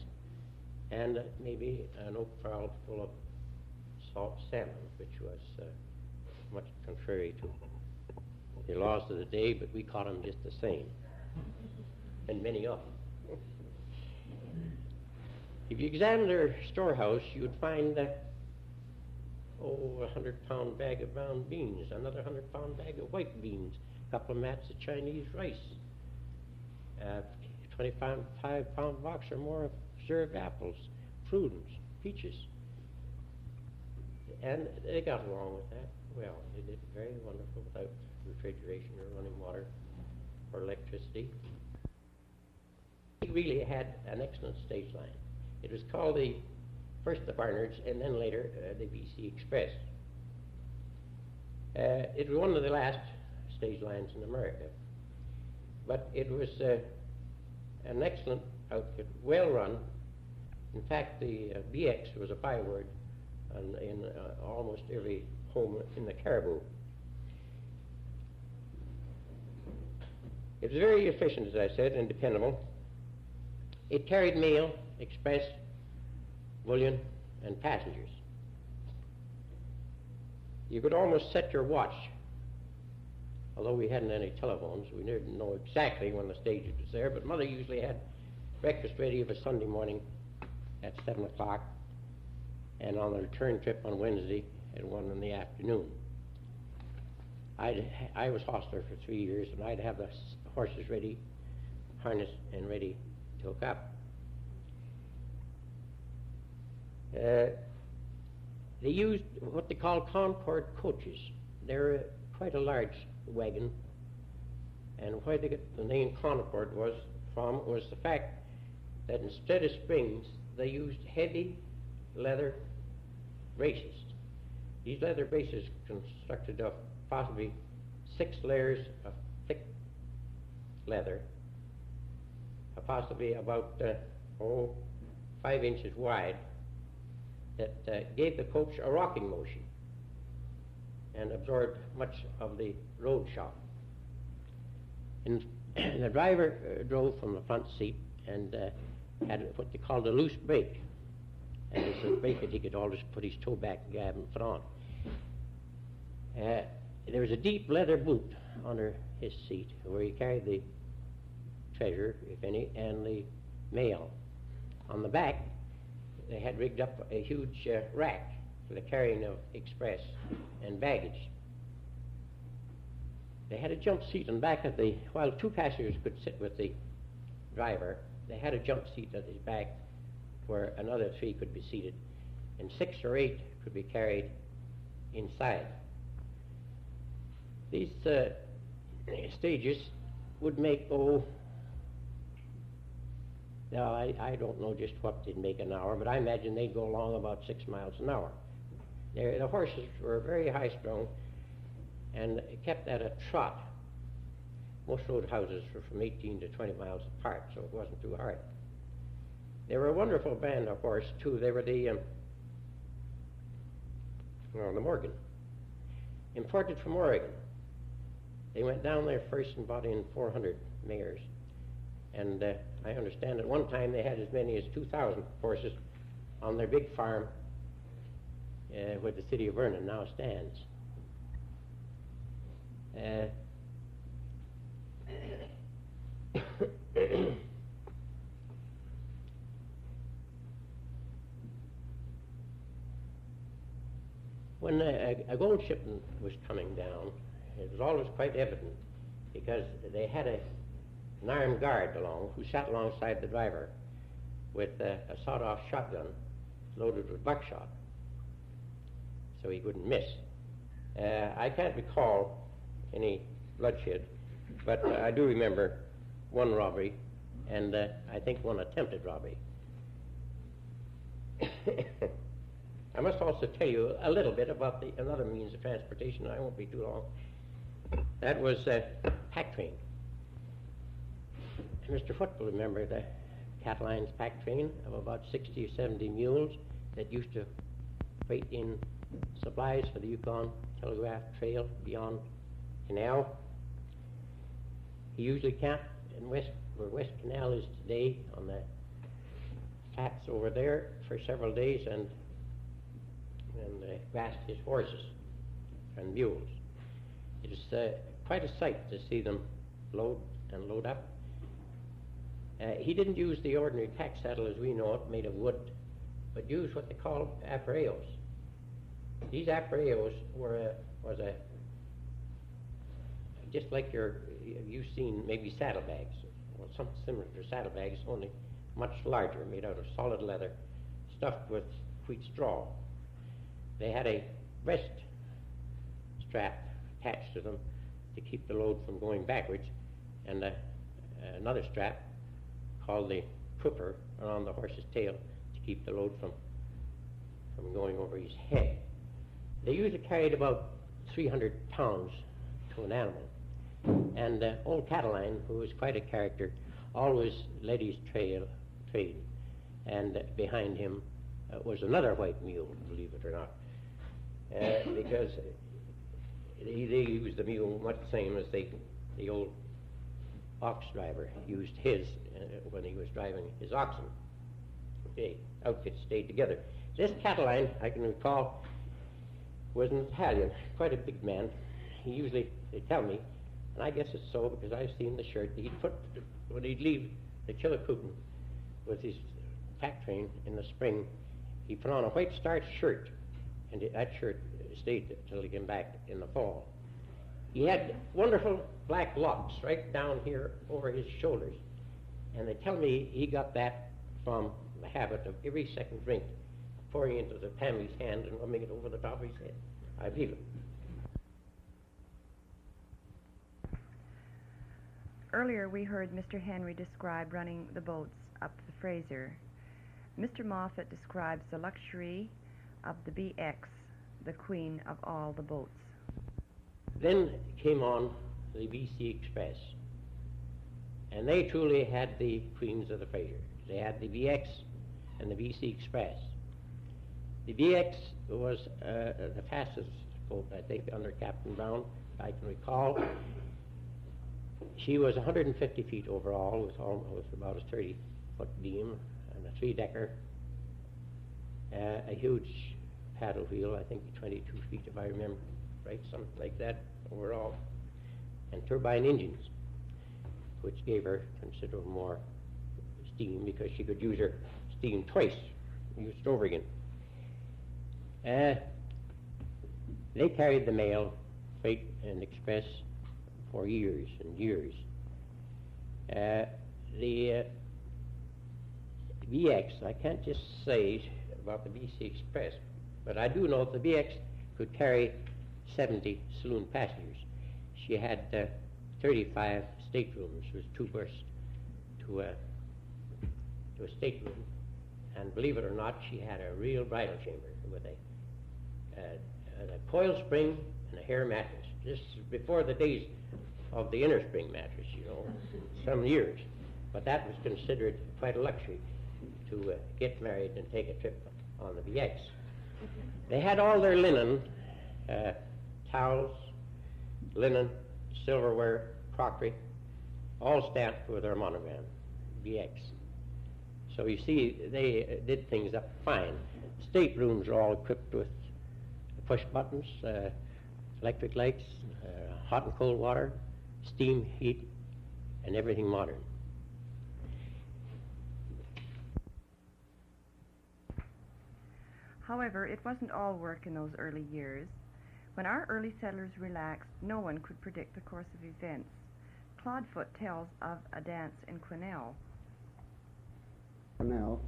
and maybe an oak barrel full of salt salmon, which was much contrary to the laws of the day, but we caught them just the same, and many of them. If you examine their storehouse, you would find a 100-pound bag of brown beans, another 100-pound bag of white beans, a couple of mats of Chinese rice, a 25-pound box or more of preserved apples, prudence, peaches. And they got along with that well. They did very wonderful without refrigeration or running water or electricity. They really had an excellent stage line. It was called first the Barnards and then later the BC Express. It was one of the last stage lines in America, but it was an excellent outfit, well run. In fact, the BX was a byword in almost every home in the Caribou. It was very efficient, as I said, and dependable. It carried mail, express, bullion, and passengers. You could almost set your watch. Although we hadn't any telephones, we didn't know exactly when the stage was there, but Mother usually had breakfast ready of a Sunday morning at 7 o'clock, and on the return trip on Wednesday at 1 in the afternoon. I was hostler for 3 years, and I'd have the horses ready, harnessed, and ready to hook up. They used what they call Concord coaches. They're quite a large wagon, and where they get the name Concord was the fact that instead of springs, they used heavy leather braces. These leather braces constructed of possibly 6 layers of thick leather, possibly about 5 inches wide, that gave the coach a rocking motion and absorbed much of the road shock. And the driver drove from the front seat and had what they called a loose brake. And it's a brake that he could always put his toe back and grab and put on. There was a deep leather boot under his seat where he carried the treasure, if any, and the mail. On the back, they had rigged up a huge rack for the carrying of express and baggage. They had a jump seat in back of the, while two passengers could sit with the driver, they had a jump seat at his back where another three could be seated, and 6 or 8 could be carried inside. These stages would make, now I don't know just what they'd make an hour, but I imagine they'd go along about 6 miles an hour. The horses were very high strung and kept at a trot. Most road houses were from 18 to 20 miles apart, so it wasn't too hard. They were a wonderful band of horse, too. They were the Morgan, imported from Oregon. They went down there first and brought in 400 mares. And I understand at one time they had as many as 2,000 horses on their big farm where the city of Vernon now stands. When a gold shipment was coming down, it was always quite evident because they had an armed guard along who sat alongside the driver with a sawed-off shotgun loaded with buckshot, so he wouldn't miss. I can't recall any bloodshed, but I do remember one robbery and I think one attempted robbery. I must also tell you a little bit about another means of transportation. I won't be too long. That was pack train. Mr. Foot will remember the Cataline's pack train of about 60 or 70 mules that used to freight in supplies for the Yukon Telegraph Trail beyond Canal. He usually camped in where West Canal is today on the flats over there for several days and grassed his horses and mules. It is quite a sight to see them load and load up. He didn't use the ordinary pack saddle as we know it, made of wood, but used what they call appareos. These appareos was just like you've seen maybe saddlebags, or something similar to saddlebags, only much larger, made out of solid leather, stuffed with wheat straw. They had a breast strap attached to them to keep the load from going backwards, and another strap called the crupper around the horse's tail to keep the load from going over his head. They usually carried about 300 pounds to an animal. And old Cataline, who was quite a character, always led his trade. And behind him was another white mule, believe it or not, because they used the mule much the same as the old ox driver used his when he was driving his oxen. The outfits stayed together. This Cataline, I can recall, was an Italian, quite a big man. He usually, they tell me, and I guess it's so because I've seen the shirt, when he'd leave the Chillicothe with his pack train in the spring, he put on a white starched shirt, and that shirt stayed till he came back in the fall. He had wonderful black locks right down here over his shoulders, and they tell me he got that from the habit of every second drink pouring into the Pammy's hand and rubbing it over the top of his head. I believe it. Earlier we heard Mr. Henry describe running the boats up the Fraser. Mr. Moffat describes the luxury of the BX, the queen of all the boats. Then came on the BC Express, and they truly had the queens of the Fraser. They had the BX and the BC Express. The VX was the fastest boat, I think, under Captain Brown, I can recall. She was 150 feet overall, with about a 30-foot beam and a 3-decker, a huge paddle wheel, I think 22 feet if I remember right, something like that overall, and turbine engines, which gave her considerable more steam because she could use her steam twice, use it over again. They carried the mail, freight, and express for years and years. The VX, I can't just say about the BC Express, but I do know that the VX could carry 70 saloon passengers. She had 35 staterooms. There was 2 berths to a stateroom, and believe it or not, she had a real bridal chamber with a coil spring and a hair mattress. This is before the days of the inner spring mattress, you know, some years. But that was considered quite a luxury to get married and take a trip on the VX. They had all their linen, towels, linen, silverware, crockery, all stamped with their monogram, VX. So you see, they did things up fine. Staterooms are all equipped with push buttons, electric lights, hot and cold water, steam, heat, and everything modern. However, it wasn't all work in those early years. When our early settlers relaxed, no one could predict the course of events. Claude Foot tells of a dance in Quesnel. Quesnel,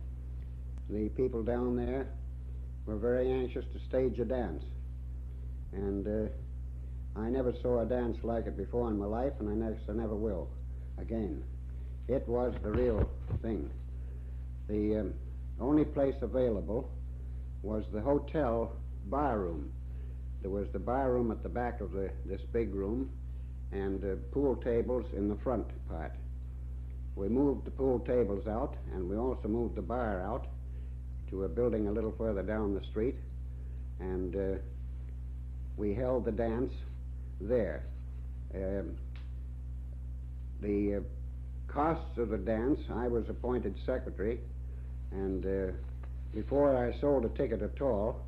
the people down there were very anxious to stage a dance. And I never saw a dance like it before in my life, and I never will again. It was the real thing. The only place available was the hotel bar room. There was the bar room at the back of this big room, and pool tables in the front part. We moved the pool tables out, and we also moved the bar out to a building a little further down the street, and we held the dance there. The costs of the dance, I was appointed secretary, and before I sold a ticket at all,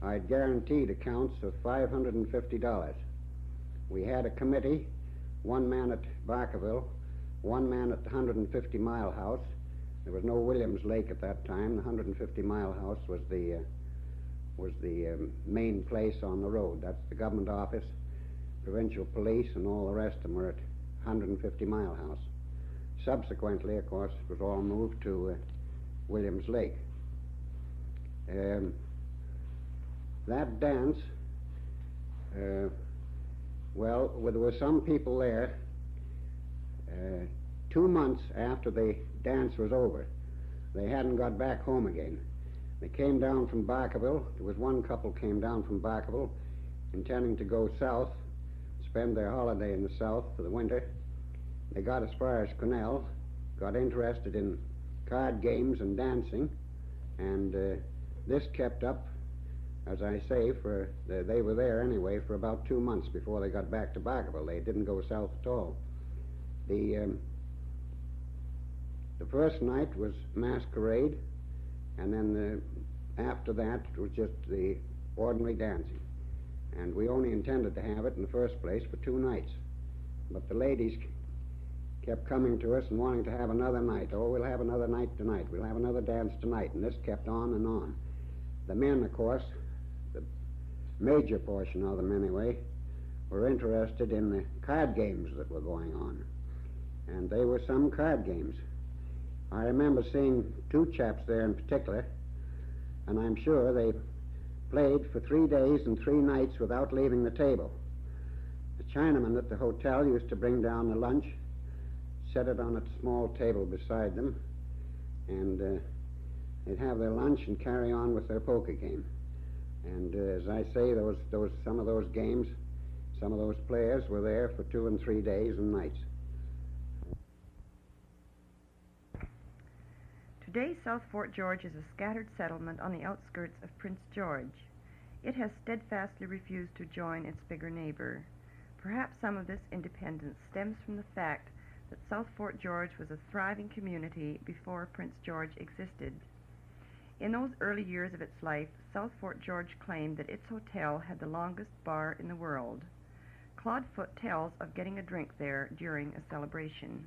I'd guaranteed accounts of $550. We had a committee, 1 man at Barkerville, 1 man at the 150-mile house. There was no Williams Lake at that time. The 150-mile house was the main place on the road. That's the government office, provincial police, and all the rest of them were at 150-mile house. Subsequently, of course, it was all moved to Williams Lake. That dance, well, there were some people there 2 months after the dance was over. They hadn't got back home again. They came down from Barkerville. There was one couple came down from Barkerville intending to go south, spend their holiday in the south for the winter. They got as far as Quesnel, got interested in card games and dancing, and this kept up, as I say, they were there anyway for about 2 months before they got back to Barkerville. They didn't go south at all. The first night was masquerade, and then after that it was just the ordinary dancing. And we only intended to have it in the first place for 2 nights. But the ladies kept coming to us and wanting to have another night. Oh, we'll have another night tonight. We'll have another dance tonight. And this kept on and on. The men, of course, the major portion of them anyway, were interested in the card games that were going on. And they were some card games. I remember seeing 2 chaps there in particular, and I'm sure they played for 3 days and 3 nights without leaving the table. The Chinaman at the hotel used to bring down the lunch, set it on a small table beside them, and they'd have their lunch and carry on with their poker game. And as I say, some of those games, some of those players were there for 2 and 3 days and nights. Today, South Fort George is a scattered settlement on the outskirts of Prince George. It has steadfastly refused to join its bigger neighbor. Perhaps some of this independence stems from the fact that South Fort George was a thriving community before Prince George existed. In those early years of its life, South Fort George claimed that its hotel had the longest bar in the world. Claude Foot tells of getting a drink there during a celebration.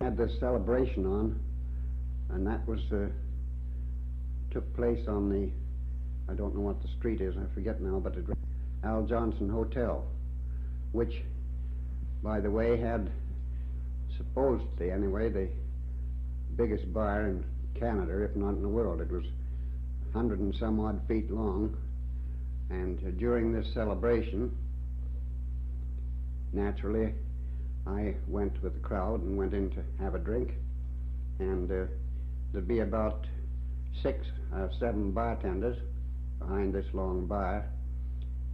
Had this celebration on, and that was took place on the, I don't know what the street is, I forget now, but it was Al Johnson Hotel, which, by the way, had supposedly anyway the biggest bar in Canada, if not in the world. It was 100 and some odd feet long, and during this celebration, naturally, I went with the crowd and went in to have a drink, and there'd be about 6 or 7 bartenders behind this long bar,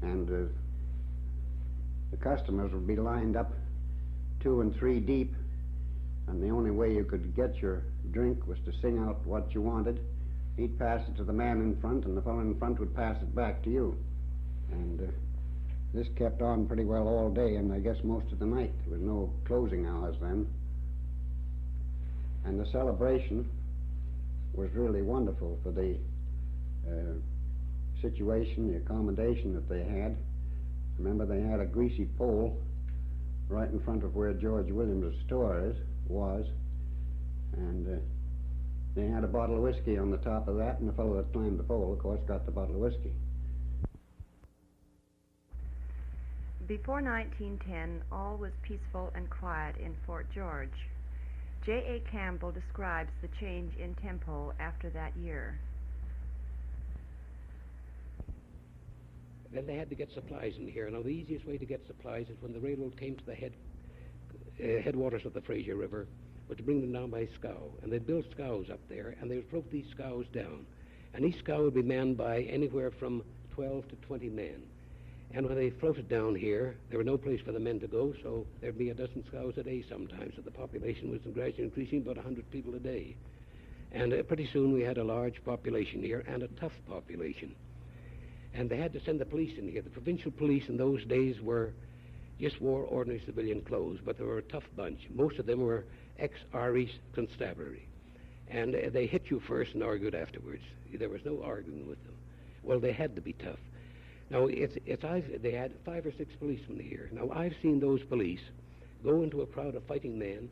and the customers would be lined up 2 and 3 deep, and the only way you could get your drink was to sing out what you wanted. He'd pass it to the man in front, and the fellow in front would pass it back to you. And this kept on pretty well all day, and I guess most of the night. There was no closing hours then. And the celebration was really wonderful for the situation, the accommodation that they had. Remember, they had a greasy pole right in front of where George Williams' store was, and they had a bottle of whiskey on the top of that, and the fellow that climbed the pole, of course, got the bottle of whiskey. Before 1910, all was peaceful and quiet in Fort George. J.A. Campbell describes the change in tempo after that year. Then they had to get supplies in here. Now, the easiest way to get supplies is when the railroad came to the headwaters of the Fraser River, was to bring them down by scow. And they'd build scows up there, and they would float these scows down. And each scow would be manned by anywhere from 12 to 20 men. And when they floated down here, there was no place for the men to go, so there'd be a dozen scows a day sometimes. So the population was gradually increasing, about 100 people a day. And pretty soon we had a large population here, and a tough population. And they had to send the police in here. The provincial police in those days just wore ordinary civilian clothes, but they were a tough bunch. Most of them were ex-Irish constabulary. And they hit you first and argued afterwards. There was no arguing with them. Well, they had to be tough. Now, they had 5 or 6 policemen here. Now, I've seen those police go into a crowd of fighting men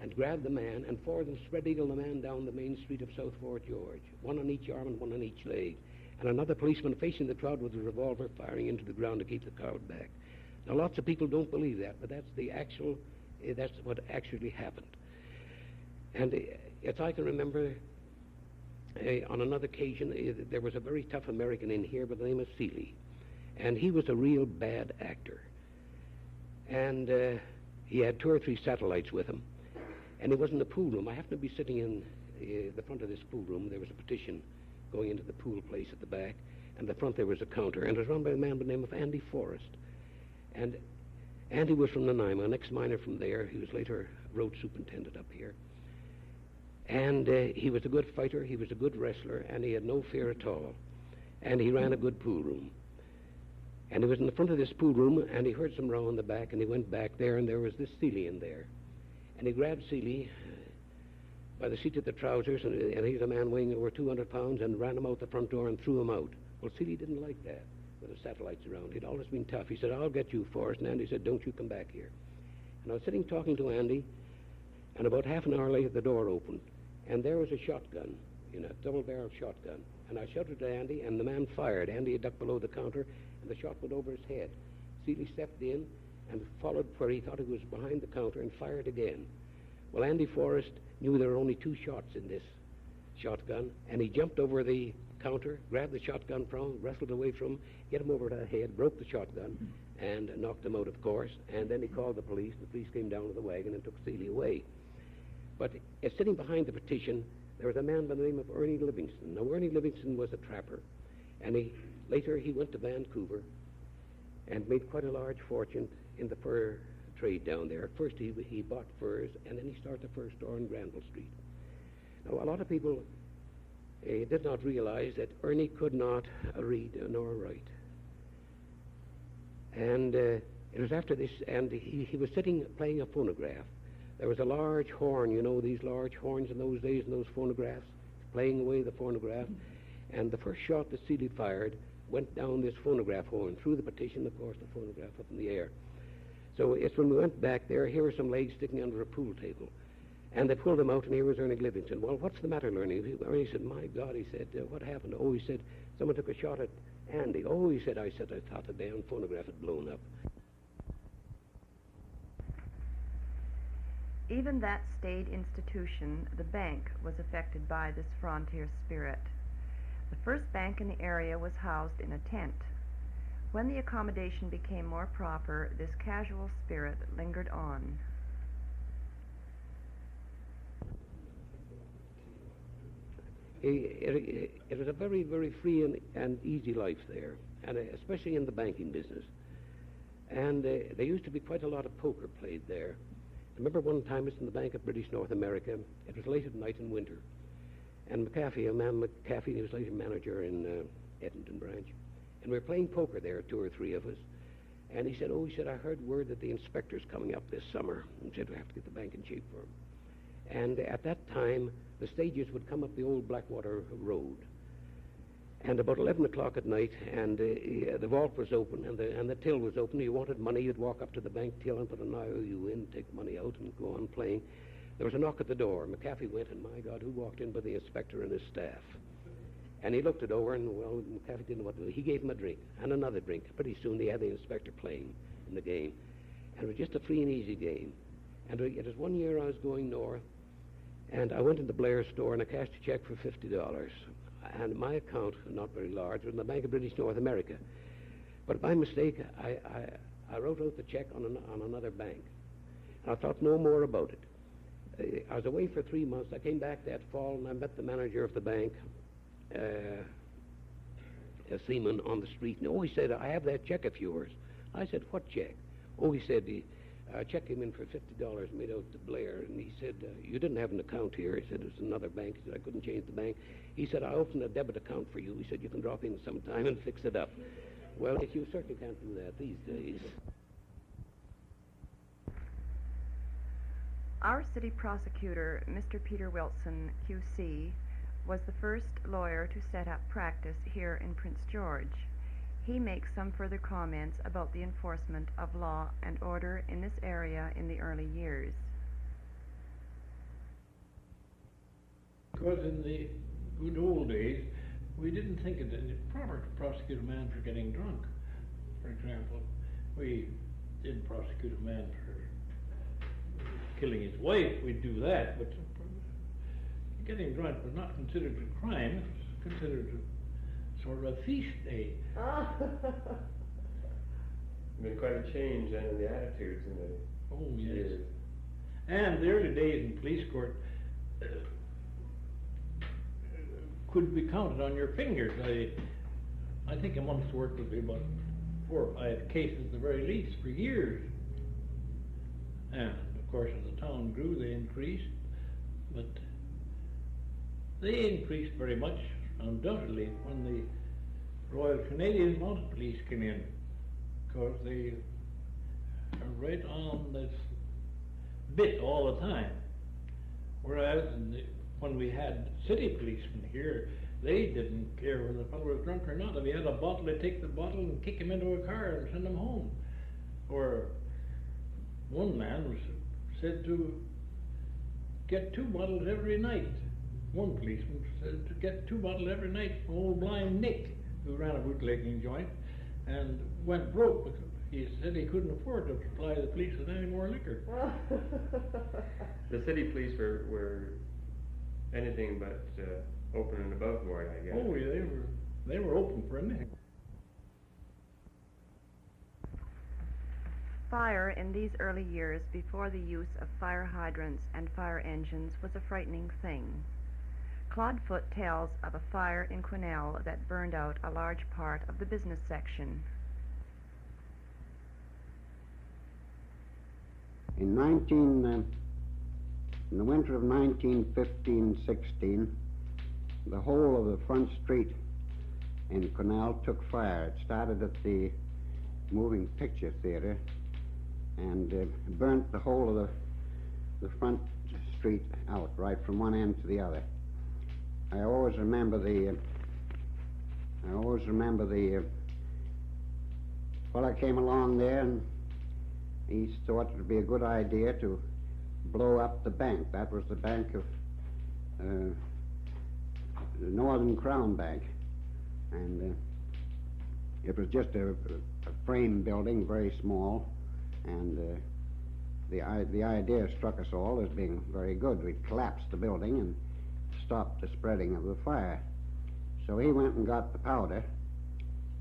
and grab the man and 4 of them spread eagle the man down the main street of South Fort George, 1 on each arm and 1 on each leg, and another policeman facing the crowd with a revolver firing into the ground to keep the crowd back. Now, lots of people don't believe that, but that's what actually happened. And as I can remember, on another occasion, there was a very tough American in here by the name of Seeley, and he was a real bad actor. And he had 2 or 3 satellites with him, and he was in the pool room. I happened to be sitting in the front of this pool room. There was a partition going into the pool place at the back, and at the front there was a counter, and it was run by a man by the name of Andy Forrest. And Andy was from Nanaimo, an ex-miner from there. He was later road superintendent up here. And he was a good fighter, he was a good wrestler, and he had no fear at all. And he ran a good pool room. And he was in the front of this pool room, and he heard some row in the back, and he went back there, and there was this Seeley in there. And he grabbed Seeley by the seat of the trousers, and he's a man weighing over 200 pounds, and ran him out the front door and threw him out. Well, Seeley didn't like that, with the satellites around. He'd always been tough. He said, "I'll get you, Forrest." And Andy said, "Don't you come back here." And I was sitting talking to Andy, and about half an hour later the door opened, and there was a shotgun, a double-barrel shotgun. And I shouted to Andy, and the man fired. Andy had ducked below the counter, and the shot went over his head. Seeley stepped in and followed where he thought he was behind the counter and fired again. Well, Andy Forrest knew there were only 2 shots in this shotgun, and he jumped over the counter, grabbed the shotgun from him, wrestled away from him, hit him over the head, broke the shotgun, and knocked him out, of course. And then he called the police. The police came down to the wagon and took Seeley away. But sitting behind the partition, there was a man by the name of Ernie Livingston. Now, Ernie Livingston was a trapper, and later he went to Vancouver and made quite a large fortune in the fur trade down there. At first he bought furs, and then he started the fur store on Granville Street. Now, a lot of people did not realize that Ernie could not read nor write. And it was after this, and he was sitting playing a phonograph. There was a large horn, you know, these large horns in those days in those phonographs, playing away the phonograph. And the first shot that Seeley fired went down this phonograph horn through the partition, of course, the phonograph up in the air. So it's when we went back there, here were some legs sticking under a pool table. And they pulled him out, and here was Ernie Livingston. Well, what's the matter, Ernie? Ernie said, my God, he said, what happened? Oh, he said, someone took a shot at Andy. Oh, he said, I thought the damn phonograph had blown up. Even that staid institution, the bank, was affected by this frontier spirit. The first bank in the area was housed in a tent. When the accommodation became more proper, this casual spirit lingered on. It was a very, very free and easy life there, and especially in the banking business. And there used to be quite a lot of poker played there. I remember one time it's in the Bank of British North America. It was late at night in winter. And McAfee, a man McAfee, he was later manager in Edmonton branch. And we were playing poker there, 2 or 3 of us. And he said, I heard word that the inspector's coming up this summer. He said, we have to get the bank in shape for him. And at that time, the stages would come up the old Blackwater Road. And about 11 o'clock at night, and the vault was open, and the till was open. You wanted money, you'd walk up to the bank till and put an IOU in, take money out, and go on playing. There was a knock at the door. McAfee went, and my God, who walked in but the inspector and his staff? And he looked it over, and, well, McAfee didn't know what to do. He gave him a drink, and another drink. Pretty soon they had the inspector playing in the game. And it was just a free and easy game. And it was one year I was going north, and I went into Blair's store, and I cashed a check for $50. And my account, not very large, was in the Bank of British North America. But by mistake, I wrote out the check on another bank. And I thought no more about it. I was away for 3 months. I came back that fall, and I met the manager of the bank, a seaman on the street. And he said, I have that check of yours. I said, what check? He said, a check came in for $50 made out to Blair. And he said, you didn't have an account here. He said, it was another bank. He said, I couldn't change the bank. He said, I opened a debit account for you. He said, you can drop in sometime and fix it up. Well, you certainly can't do that these days. Our city prosecutor, Mr. Peter Wilson, QC, was the first lawyer to set up practice here in Prince George. He makes some further comments about the enforcement of law and order in this area in the early years. Because in the good old days, we didn't think it proper to prosecute a man for getting drunk. For example, we didn't prosecute a man for killing his wife. We'd do that, but getting drunk was not considered a crime. It was considered sort of a feast day. Been quite a change in the attitudes in the years. And the early days in police court could be counted on your fingers. I think a month's work would be about 4 or 5 cases at the very least for years. And of course, as the town grew, they increased, but they increased very much, undoubtedly, when the Royal Canadian Mounted Police came in, because they are right on this bit all the time. Whereas when we had city policemen here, they didn't care whether the fellow was drunk or not. If he had a bottle, they'd take the bottle and kick him into a car and send him home. Or one man was said to get 2 bottles every night. One policeman said to get 2 bottles every night from old blind Nick, who ran a bootlegging joint and went broke because he said he couldn't afford to supply the police with any more liquor. The city police were anything but open and above board, I guess. Oh yeah, they were open for anything. Fire in these early years before the use of fire hydrants and fire engines was a frightening thing. Claude Foot tells of a fire in Quesnel that burned out a large part of the business section. In In the winter of 1915-16, the whole of the front street in Canal took fire. It started at the moving picture theater and burnt the whole of the front street out, right from one end to the other. I always remember the fellow came along there, and he thought it would be a good idea to blow up the bank. That was the bank of the Northern Crown Bank, and it was just a frame building, very small, and the idea struck us all as being very good. We'd collapse the building and stop the spreading of the fire. So he went and got the powder.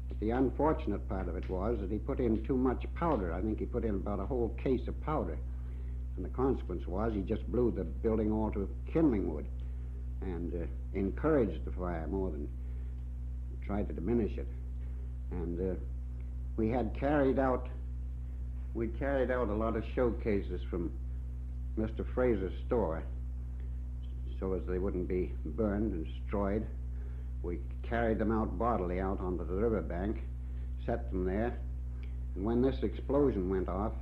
But the unfortunate part of it was that he put in too much powder. I think he put in about a whole case of powder. And the consequence was he just blew the building all to kindling wood and encouraged the fire more than tried to diminish it. And we carried out a lot of showcases from Mr. Fraser's store so as they wouldn't be burned and destroyed. We carried them out bodily out onto the riverbank, set them there, and when this explosion went off,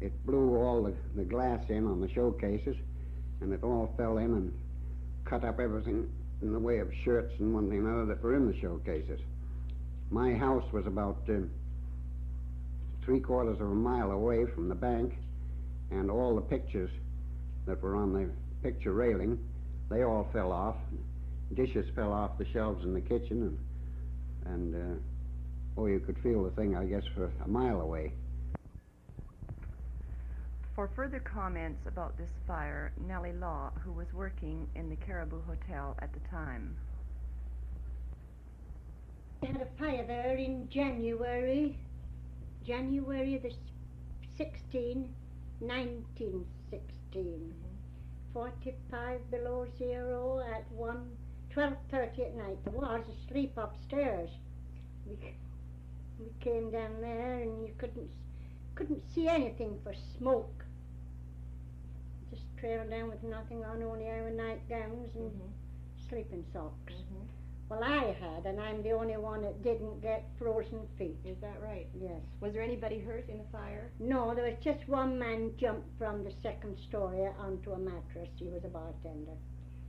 it blew all the glass in on the showcases, and it all fell in and cut up everything in the way of shirts and one thing and another that were in the showcases. My house was about 3/4 of a mile away from the bank, and all the pictures that were on the picture railing, they all fell off. Dishes fell off the shelves in the kitchen, and you could feel the thing, I guess, for a mile away. For further comments about this fire, Nellie Law, who was working in the Caribou Hotel at the time. They had a fire there in January the 1916. 45 below zero at 12:30 at night. The was asleep upstairs. We came down there and you couldn't see anything for smoke. Just trailed down with nothing on, only our nightgowns and sleeping socks. Well, I had, and I'm the only one that didn't get frozen feet. Is that right? Yes. Was there anybody hurt in the fire? No, there was just one man jumped from the second story onto a mattress. He was a bartender.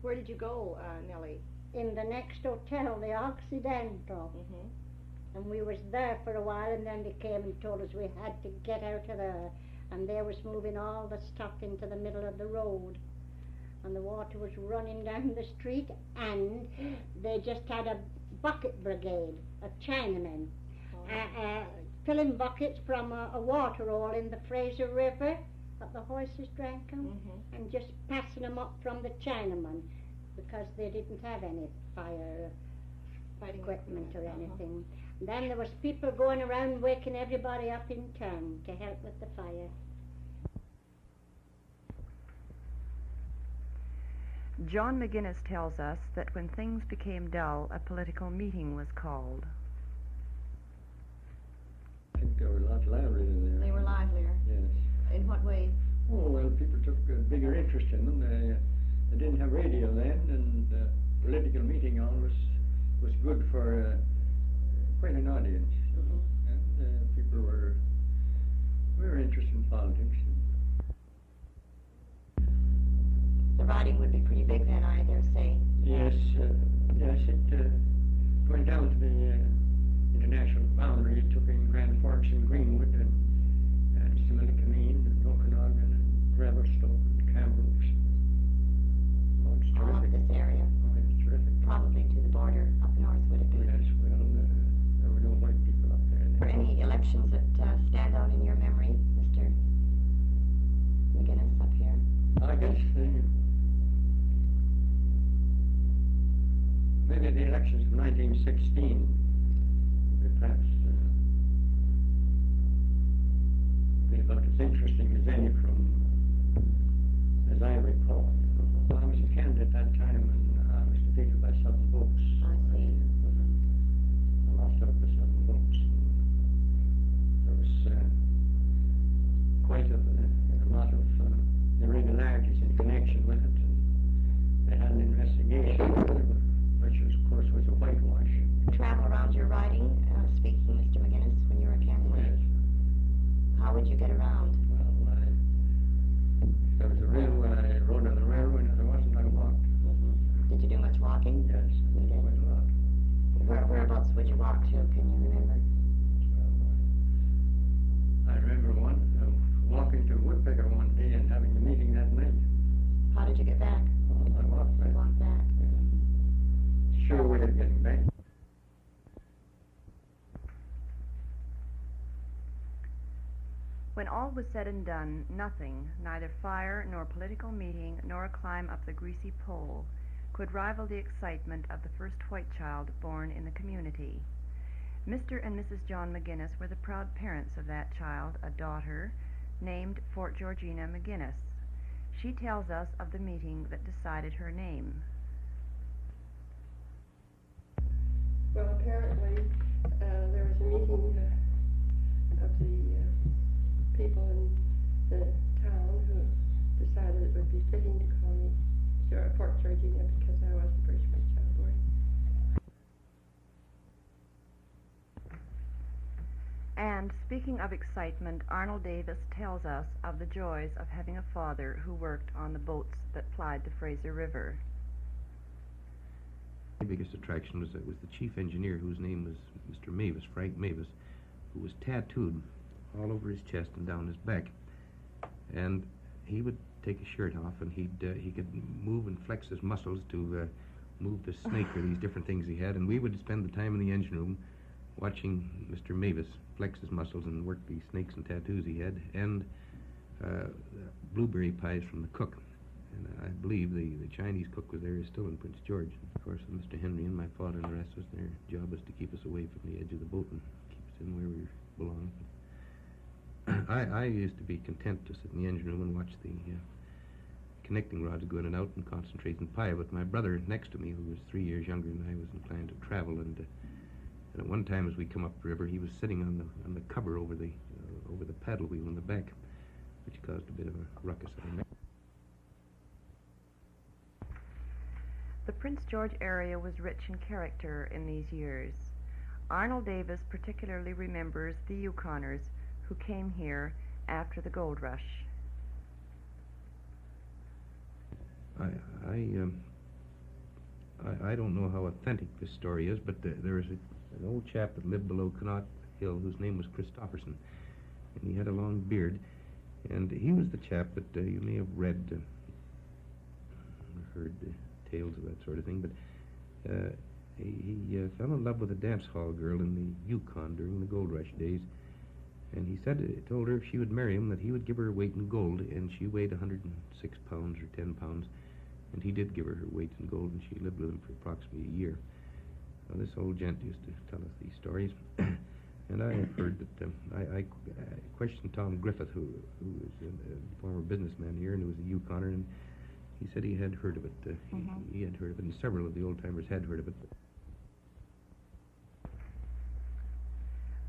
Where did you go, Nellie? In the next hotel, the Occidental. And we was there for a while, and then they came and told us we had to get out of there. And they was moving all the stuff into the middle of the road. And the water was running down the street, and they just had a bucket brigade of Chinamen filling buckets from a water hole in the Fraser River that the horses drank them, and just passing them up from the Chinamen because they didn't have any fire equipment or anything. Then there was people going around waking everybody up in town to help with the fire. John McInnis tells us that when things became dull, a political meeting was called. I think they were a lot livelier than there. They were livelier? Yes. In what way? Oh, well, people took a bigger interest in them. They didn't have radio then, and political meeting always was good for quite an audience. And people were interested in politics. The riding would be pretty big then, I dare say. Yes, it went down to the international boundary. It took in Grand Forks and Greenwood and Similkameen and Okanagan and Revelstoke and Campbell. Oh, it's all terrific. of this area. Oh, it's terrific. Probably to the border up north, would it be? Yes, well, there were no white people up there. Were any elections that stand out in your memory, Mr. McInnis, up here? I guess maybe the elections of 1916 perhaps be about as interesting as any as I recall. Well, I was a candidate at that time, and I was defeated by 7 votes. I see. I lost out by 7 votes. There was quite a lot of irregularities in connection When all was said and done, nothing, neither fire nor political meeting nor a climb up the greasy pole, could rival the excitement of the first white child born in the community. Mr. and Mrs. John McInnis were the proud parents of that child, a daughter, named Fort Georgina McInnis. She tells us of the meeting that decided her name. Well, apparently there was a meeting of the people in the town who decided it would be fitting to call me Fort Georgina because I was the first white child born. And speaking of excitement, Arnold Davis tells us of the joys of having a father who worked on the boats that plied the Fraser River. The biggest attraction was the chief engineer, whose name was Mr. Mavis, Frank Mavis, who was tattooed all over his chest and down his back. And he would take his shirt off, and he could move and flex his muscles to move the snake or these different things he had. And we would spend the time in the engine room watching Mr. Mavis flex his muscles and work the snakes and tattoos he had, and blueberry pies from the cook. And I believe the Chinese cook was there, still in Prince George. And of course, Mr. Henry and my father and the rest was their job was to keep us away from the edge of the boat and keep us in where we belonged. I used to be content to sit in the engine room and watch the connecting rods go in and out and concentrate and pie, but my brother next to me, who was 3 years younger than I, was inclined to travel, and at one time as we come up the river, he was sitting on the cover over the paddle wheel in the back, which caused a bit of a ruckus. The Prince George area was rich in character in these years. Arnold Davis particularly remembers the Yukoners who came here after the gold rush. I don't know how authentic this story is, but there was an old chap that lived below Connaught Hill whose name was Christopherson, and he had a long beard, and he was the chap that you may have read or heard tales of that sort of thing, but he fell in love with a dance hall girl in the Yukon during the gold rush days, and he told her if she would marry him that he would give her weight in gold, and she weighed 106 pounds or 10 pounds, and he did give her weight in gold, and she lived with him for approximately a year. Now, this old gent used to tell us these stories, and I have heard that I questioned Tom Griffith, who was a former businessman here, and who was a Yukoner, and he said he had heard of it. He had heard of it, and several of the old-timers had heard of it.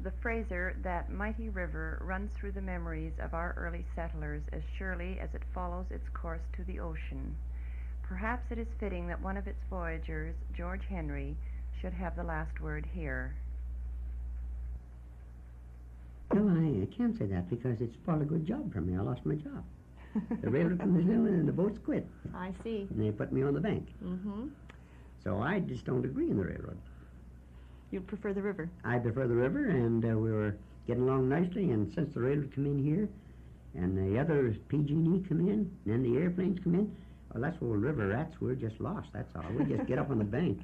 The Fraser, that mighty river, runs through the memories of our early settlers as surely as it follows its course to the ocean. Perhaps it is fitting that one of its voyagers, George Henry, should have the last word here. No, I can't say that because it's spoiled a good job for me. I lost my job. The railroad comes in and the boats quit. I see. And they put me on the bank. Mm-hmm. So I just don't agree in the railroad. You'd prefer the river? I prefer the river, and we were getting along nicely, and since the railroad come in here, and the other PG&E come in, and then the airplanes come in, well, that's old river rats. We're just lost, that's all. We just get up on the bank.